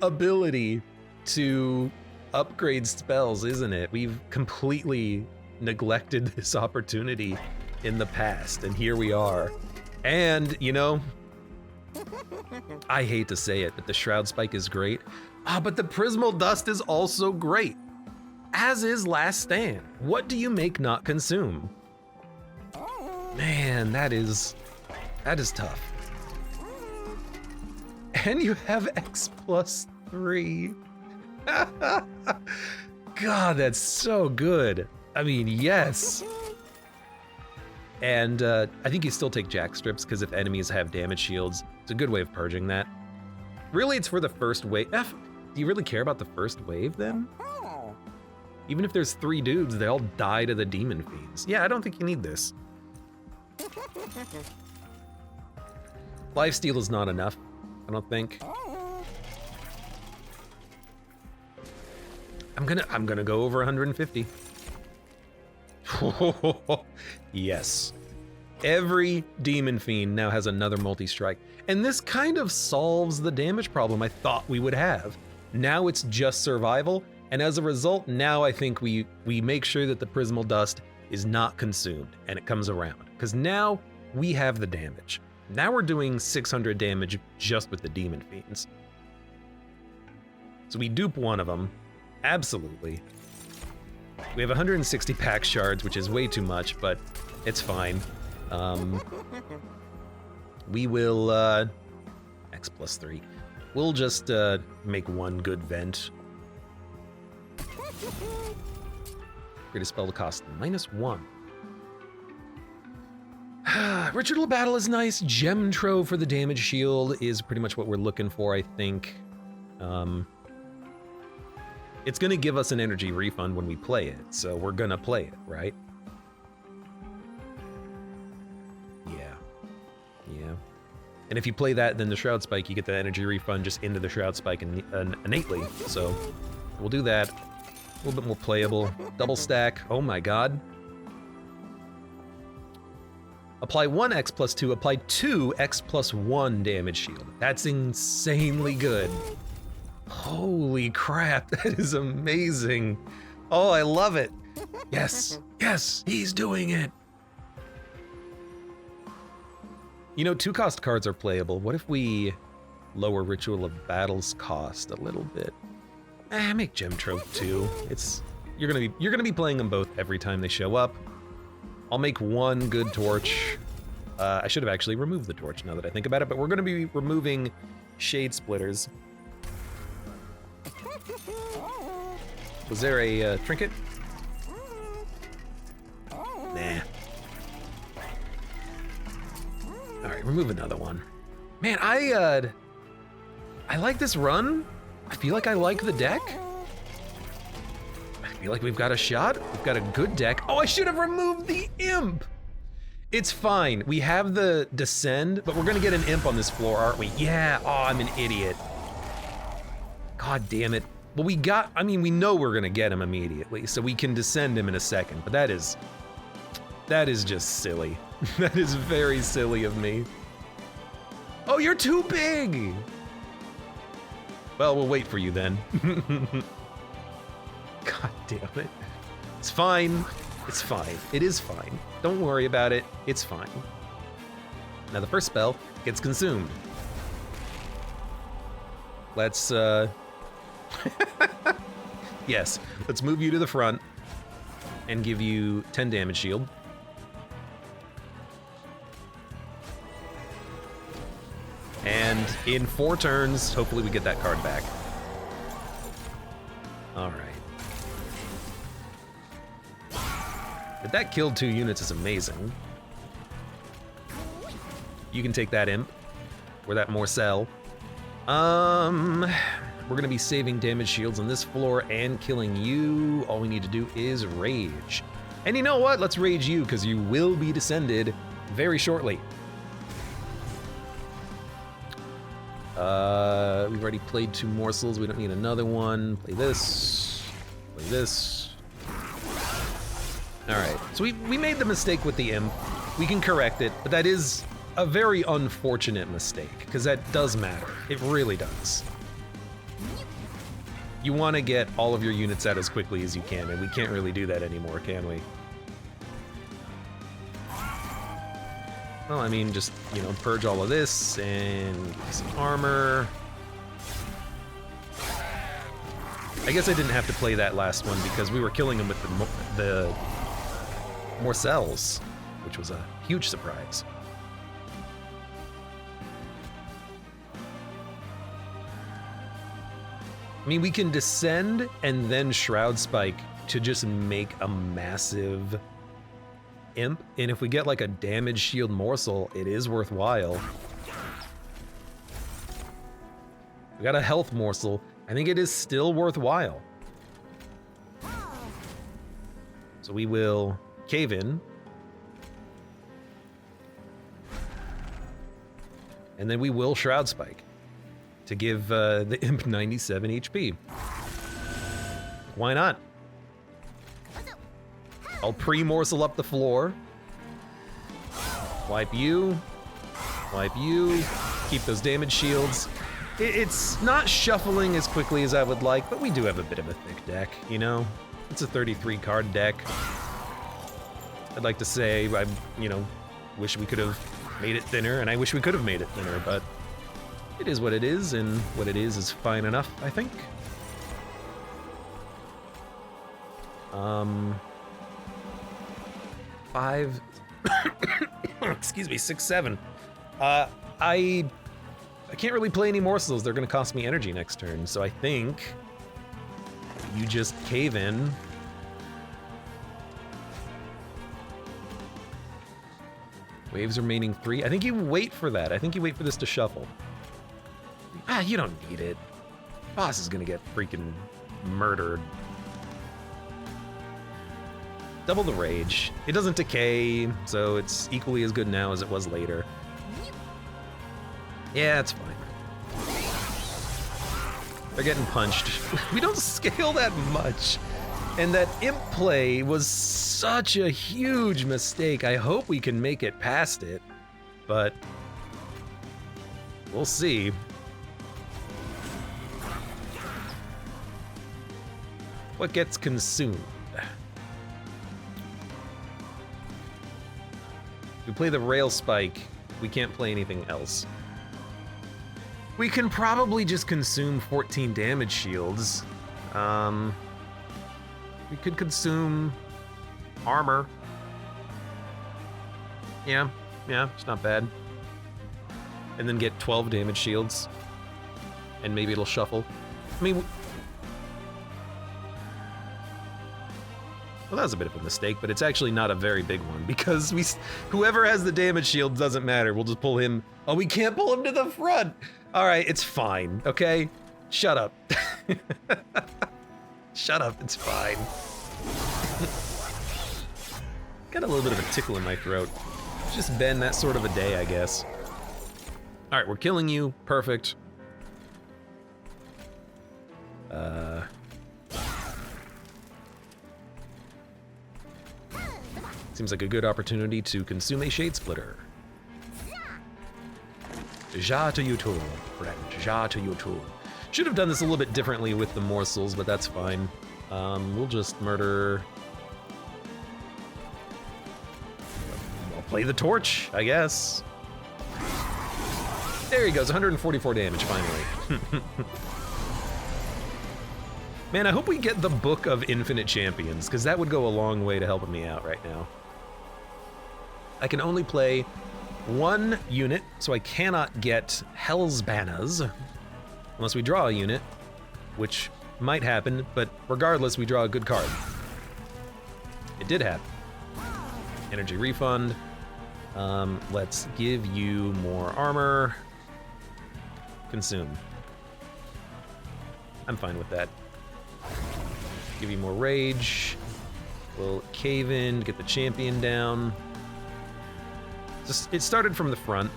ability to upgrade spells, isn't it? We've completely neglected this opportunity in the past, and here we are. And, you know, I hate to say it, but the Shroud Spike is great. But the Prismal Dust is also great. As is Last Stand. What do you make not consume? Man, that is tough. And you have X+3. God, that's so good. I mean, yes. And I think you still take Jack Strips, because if enemies have damage shields, it's a good way of purging that. Really, it's for the first wave. Do you really care about the first wave then? Even if there's 3 dudes, they all die to the Demon Fiends. Yeah, I don't think you need this. Lifesteal is not enough, I don't think. I'm gonna go over 150. Yes. Every Demon Fiend now has another multi-strike. And this kind of solves the damage problem I thought we would have. Now it's just survival. And as a result, now I think we make sure that the Prismal Dust is not consumed and it comes around. Because now we have the damage. Now we're doing 600 damage just with the Demon Fiends. So we dupe one of them, absolutely. We have 160 pack shards, which is way too much, but it's fine. We will, X+3. We'll just make one good vent. Greatest spell to cost -1. Ritual of Battle is nice. Gem Trove for the damage shield is pretty much what we're looking for, I think. It's gonna give us an energy refund when we play it, so we're gonna play it, right? And if you play that, then the Shroud Spike, you get the energy refund just into the Shroud Spike innately. So we'll do that. A little bit more playable. Double stack. Oh my god. Apply 1x plus 2. Apply 2x plus 1 damage shield. That's insanely good. Holy crap, that is amazing. Oh, I love it. Yes, yes, he's doing it. You know, 2-cost cards are playable. What if we lower Ritual of Battle's cost a little bit? Make Gem Trope 2. You're gonna be playing them both every time they show up. I'll make one good torch. I should have actually removed the torch now that I think about it, but we're gonna be removing Shade Splitters. Was there a trinket? Nah. All right, remove another one. Man, I like this run. I feel like I like the deck. I feel like we've got a shot. We've got a good deck. Oh, I should have removed the imp. It's fine. We have the descend, but we're gonna get an imp on this floor, aren't we? Yeah. Oh, I'm an idiot. God damn it. Well, we know we're gonna get him immediately, so we can descend him in a second, but that is just silly. That is very silly of me. Oh, you're too big! Well, we'll wait for you then. God damn it. It's fine. It's fine. It is fine. Don't worry about it. It's fine. Now the first spell gets consumed. Let's, yes, let's move you to the front and give you 10 damage shield. And in 4 turns, hopefully we get that card back. All right. But that killed 2 units is amazing. You can take that imp, or that Morcell. We're gonna be saving damage shields on this floor and killing you. All we need to do is rage. And you know what? Let's rage you, because you will be descended very shortly. We've already played 2 morsels. We don't need another one. Play this. Play this. All right. So we made the mistake with the imp. We can correct it, but that is a very unfortunate mistake, because that does matter. It really does. You want to get all of your units out as quickly as you can, and we can't really do that anymore, can we? Well, I mean, just, you know, purge all of this and some armor. I guess I didn't have to play that last one because we were killing them with the Morcells, which was a huge surprise. I mean, we can descend and then Shroud Spike to just make a massive imp, and if we get like a damage shield morsel, it is worthwhile. We got a health morsel. I think it is still worthwhile. So we will cave in. And then we will Shroud Spike to give the imp 97 HP. Why not? I'll pre-morsel up the floor. Wipe you. Wipe you. Keep those damage shields. It's not shuffling as quickly as I would like, but we do have a bit of a thick deck, you know? It's a 33 card deck. I'd like to say I, you know, wish we could have made it thinner, and I wish we could have made it thinner, but it is what it is, and what it is fine enough, I think. 5, excuse me, 6, 7. I can't really play any morsels. They're gonna cost me energy next turn, so I think you just cave in. Waves remaining 3. I think you wait for that. I think you wait for this to shuffle. Ah, you don't need it. Boss is gonna get freaking murdered. Double the rage. It doesn't decay, so it's equally as good now as it was later. Yeah, it's fine. They're getting punched. We don't scale that much. And that imp play was such a huge mistake. I hope we can make it past it, but we'll see. What gets consumed? We play the rail spike. We can't play anything else. We can probably just consume 14 damage shields. We could consume armor. Yeah, it's not bad. And then get 12 damage shields. And maybe it'll shuffle. I mean, well, that was a bit of a mistake, but it's actually not a very big one because whoever has the damage shield doesn't matter. We'll just pull him. Oh, we can't pull him to the front. All right, it's fine, okay? Shut up. Shut up, it's fine. Got a little bit of a tickle in my throat. It's just been that sort of a day, I guess. All right, we're killing you. Perfect. Seems like a good opportunity to consume a Shade Splitter. Ja to you too, friend. Ja to you too. Should have done this a little bit differently with the morsels, but that's fine. We'll just murder... I'll play the torch, I guess. There he goes, 144 damage, finally. Man, I hope we get the Book of Infinite Champions, because that would go a long way to helping me out right now. I can only play one unit, so I cannot get Hell's Banners, unless we draw a unit, which might happen, but regardless, we draw a good card. It did happen. Energy refund. Let's give you more armor. Consume. I'm fine with that. Give you more rage. We'll cave in, get the champion down. Just, it started from the front.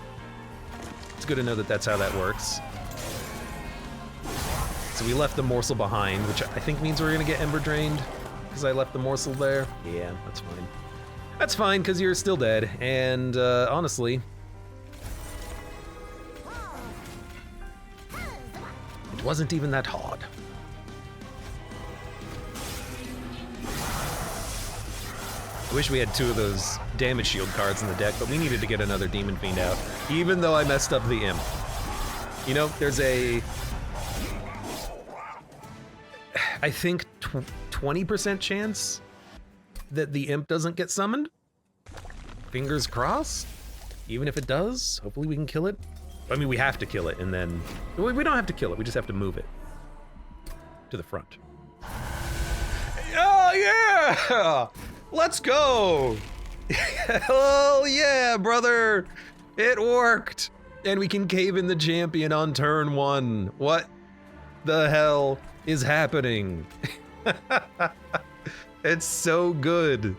It's good to know that that's how that works. So we left the morsel behind, which I think means we're gonna get Ember Drained, because I left the morsel there. Yeah, that's fine. That's fine, because you're still dead, and honestly, it wasn't even that hard. I wish we had two of those damage shield cards in the deck, but we needed to get another Demon Fiend out, even though I messed up the Imp. You know, there's a... I think 20% chance that the Imp doesn't get summoned? Fingers crossed? Even if it does, hopefully we can kill it. I mean, we have to kill it, and then... We don't have to kill it, we just have to move it to the front. Oh, yeah! Let's go! Hell yeah, brother! It worked! And we can cave in the champion on turn 1. What the hell is happening? It's so good.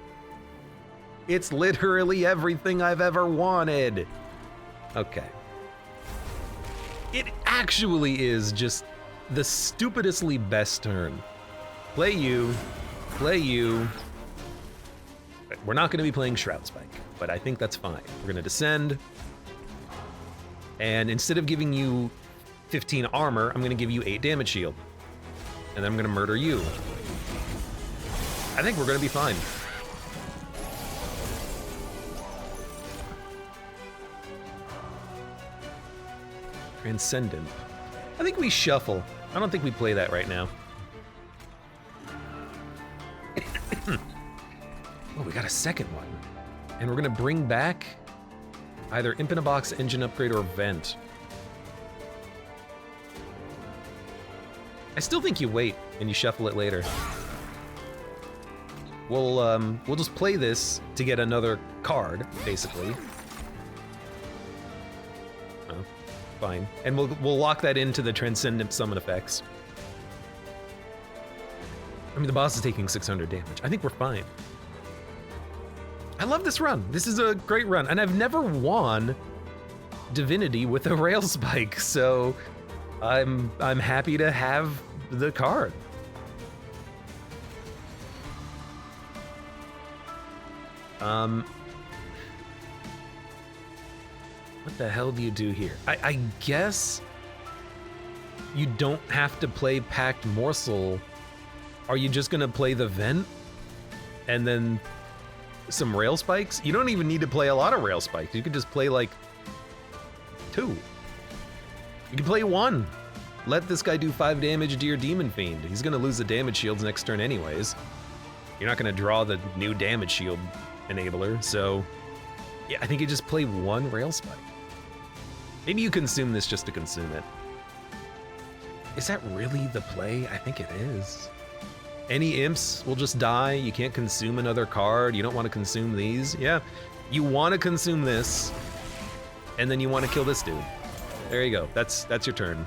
It's literally everything I've ever wanted. Okay. It actually is just the stupidestly best turn. Play you, play you. We're not gonna be playing Shroud Spike, but I think that's fine. We're gonna descend, and instead of giving you 15 armor, I'm gonna give you 8 damage shield. And then I'm gonna murder you. I think we're gonna be fine. Transcendent. I think we shuffle. I don't think we play that right now. Oh, we got a second one. And we're gonna bring back either Imp in a Box, Engine Upgrade, or Vent. I still think you wait and you shuffle it later. We'll just play this to get another card, basically. Oh, fine. And we'll lock that into the Transcendent summon effects. I mean, the boss is taking 600 damage. I think we're fine. I love this run. This is a great run, and I've never won divinity with a rail spike, so I'm happy to have the card. What the hell do you do here? I guess you don't have to play Packed Morsel. Are you just gonna play the Vent and then some rail spikes? You don't even need to play a lot of rail spikes. You could just play like 2. You can play 1. Let this guy do 5 damage to your Demon Fiend. He's gonna lose the damage shields next turn anyways. You're not gonna draw the new damage shield enabler, so yeah, I think you just play 1 rail spike. Maybe you consume this just to consume it. Is that really the play? I think it is. Any imps will just die. You can't consume another card. You don't want to consume these. Yeah, you want to consume this, and then you want to kill this dude. There you go. That's your turn.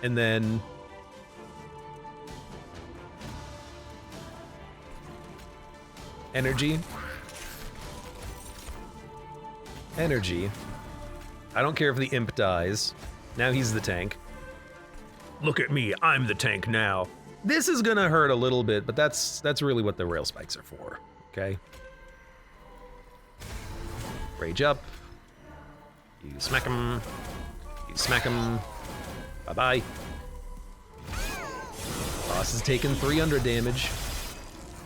And then energy. Energy. I don't care if the imp dies. Now he's the tank. Look at me, I'm the tank now. This is gonna hurt a little bit, but that's really what the rail spikes are for, okay? Rage up. You smack him. You smack him. Bye-bye. Boss is taking 300 damage.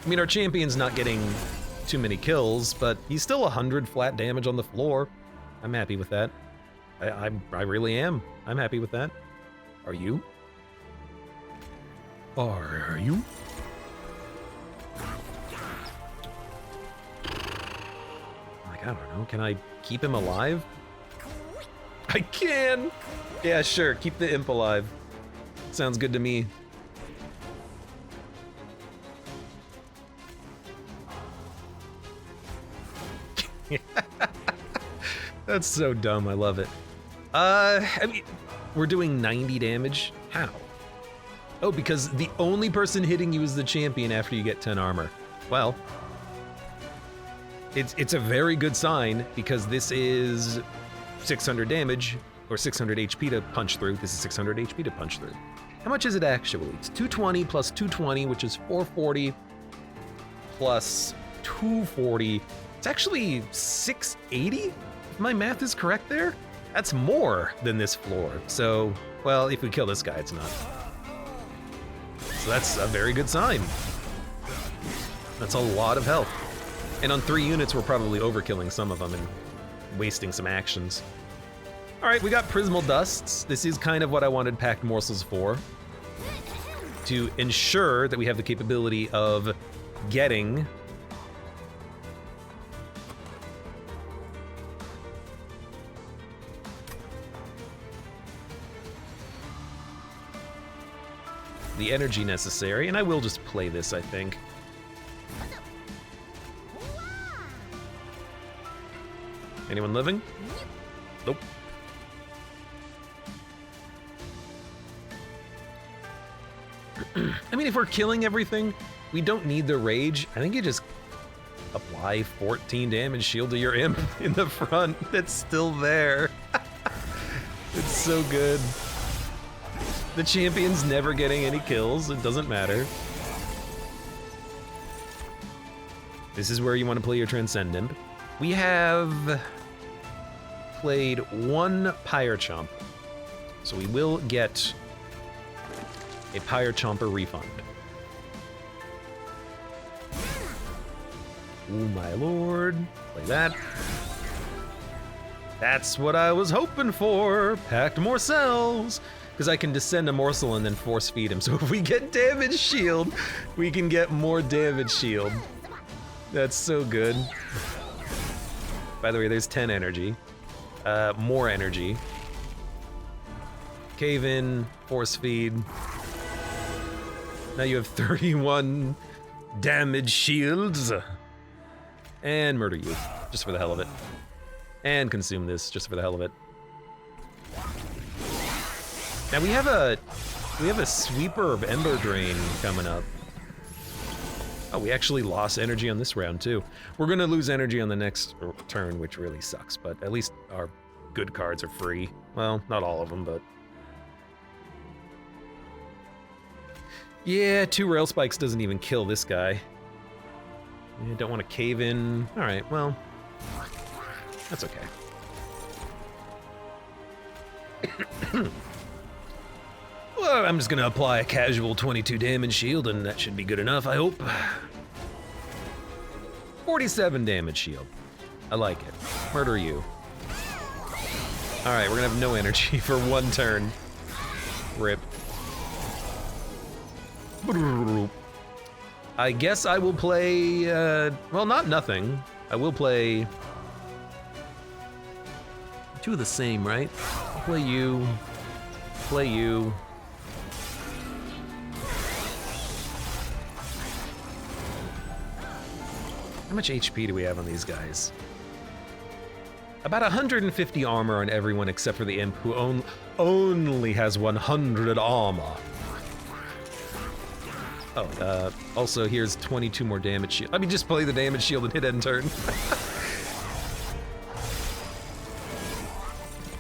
I mean, our champion's not getting too many kills, but he's still 100 flat damage on the floor. I'm happy with that. I really am. I'm happy with that. Are you? Are you? Like, I don't know. Can I keep him alive? I can! Yeah, sure. Keep the imp alive. Sounds good to me. That's so dumb. I love it. I mean, we're doing 90 damage. How? Oh, because the only person hitting you is the champion after you get 10 armor. Well, it's a very good sign because this is 600 damage or 600 HP to punch through. This is 600 HP to punch through. How much is it actually? It's 220 plus 220, which is 440 plus 240. It's actually 680, if my math is correct there. That's more than this floor. So, well, if we kill this guy, it's not. So that's a very good sign. That's a lot of health. And on 3 units, we're probably overkilling some of them and wasting some actions. All right, we got Prismal Dusts. This is kind of what I wanted Packed Morsels for, to ensure that we have the capability of getting the energy necessary, and I will just play this, I think. Anyone living? Nope. I mean, if we're killing everything, we don't need the rage. I think you just apply 14 damage shield to your imp in the front. That's still there. It's so good. The champion's never getting any kills. It doesn't matter. This is where you want to play your Transcendent. We have played 1 Pyre Chomp, so we will get a Pyre Chomper refund. Oh my lord, play that. That's what I was hoping for. Packed Morsels. Because I can descend a morsel and then force feed him. So if we get damage shield, we can get more damage shield. That's so good. By the way, there's 10 energy. More energy. Cave in, force feed. Now you have 31 damage shields. And murder you, just for the hell of it. And consume this, just for the hell of it. Now we have a sweeper of Ember Drain coming up. Oh, we actually lost energy on this round too. We're gonna lose energy on the next turn, which really sucks, but at least our good cards are free. Well, not all of them, but... Yeah, 2 rail spikes doesn't even kill this guy. I don't want to cave in. All right, well, that's okay. Well, I'm just gonna apply a casual 22 damage shield, and that should be good enough, I hope. 47 damage shield. I like it. Murder you. All right, we're gonna have no energy for 1 turn. Rip. I guess I will play, well, not nothing. I will play 2 of the same, right? I'll play you, play you. How much HP do we have on these guys? About 150 armor on everyone except for the imp, who only has 100 armor. Oh, also here's 22 more damage shield. I mean, just play the damage shield and hit end turn.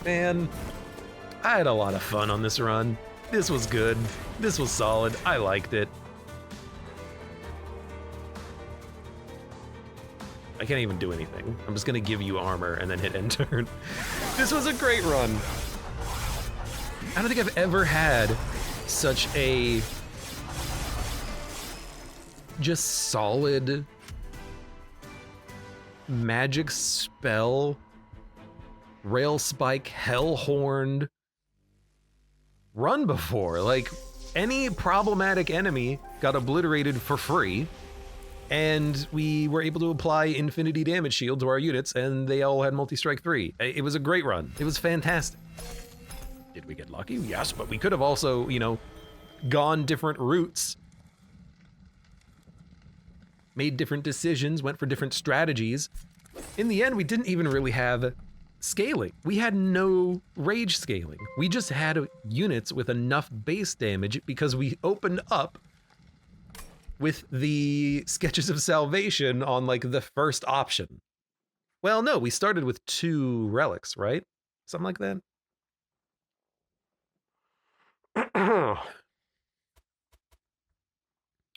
Man, I had a lot of fun on this run. This was good. This was solid. I liked it. I can't even do anything. I'm just gonna give you armor and then hit end turn. This was a great run. I don't think I've ever had such a just solid magic spell, rail spike, hell-horned run before. Like, any problematic enemy got obliterated for free, and we were able to apply infinity damage shield to our units, and they all had multi-strike 3. It was a great run. It was fantastic. Did we get lucky? Yes, but we could have also, you know, gone different routes, made different decisions, went for different strategies. In the end, we didn't even really have scaling. We had no rage scaling. We just had units with enough base damage because we opened up with the Sketches of Salvation on like the first option. Well, no, we started with 2 relics, right? Something like that.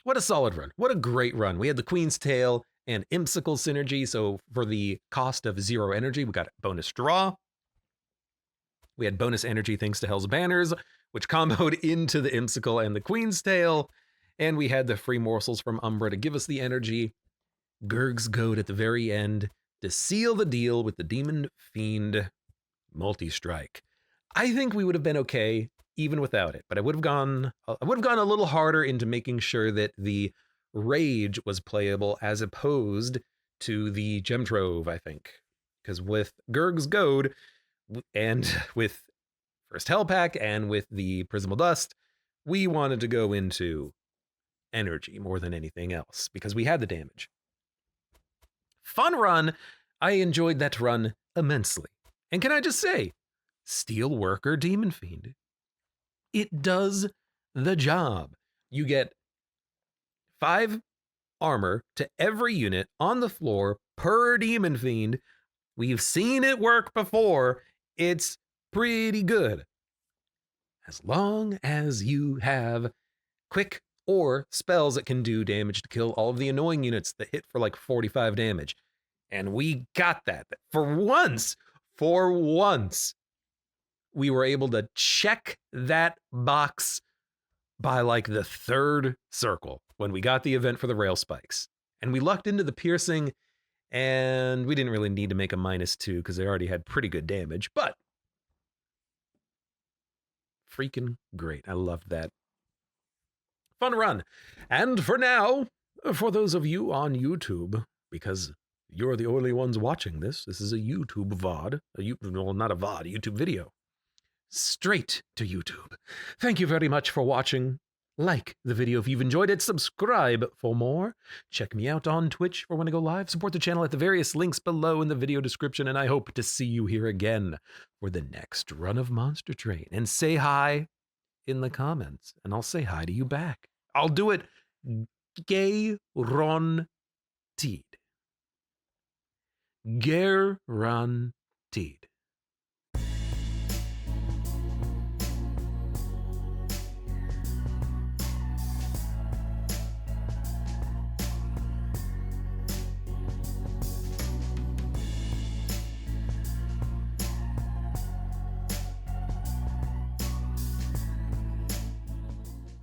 What a solid run. What a great run. We had the Queen's Tail and Impsicle synergy, so for the cost of 0 energy, we got bonus draw. We had bonus energy thanks to Hell's Banners, which comboed into the Impsicle and the Queen's Tail, and we had the free morsels from Umbra to give us the energy. Gurg's Goad at the very end to seal the deal with the Demon Fiend multi-strike. I think we would have been okay even without it, but I would have gone a little harder into making sure that the rage was playable as opposed to the Gem Trove, I think. Because with Gurg's Goad and with First Hell Pack and with the Prismal Dust, we wanted to go into energy more than anything else because we had the damage. Fun run. I enjoyed that run immensely. And can I just say, Steelworker Demon Fiend, it does the job. You get 5 armor to every unit on the floor per Demon Fiend. We've seen it work before. It's pretty good. As long as you have quick or spells that can do damage to kill all of the annoying units that hit for like 45 damage. And we got that. For once, we were able to check that box by like the 3rd circle when we got the event for the rail spikes. And we lucked into the piercing, and we didn't really need to make a -2 because they already had pretty good damage, but freaking great. I loved that. Fun run. And for now, for those of you on YouTube, because you're the only ones watching this is a YouTube VOD, well, not a VOD, a YouTube video. Straight to YouTube. Thank you very much for watching. Like the video if you've enjoyed it. Subscribe for more. Check me out on Twitch for when I go live. Support the channel at the various links below in the video description. And I hope to see you here again for the next run of Monster Train. And say hi in the comments. And I'll say hi to you back. I'll do it Guaranteed. Guaranteed.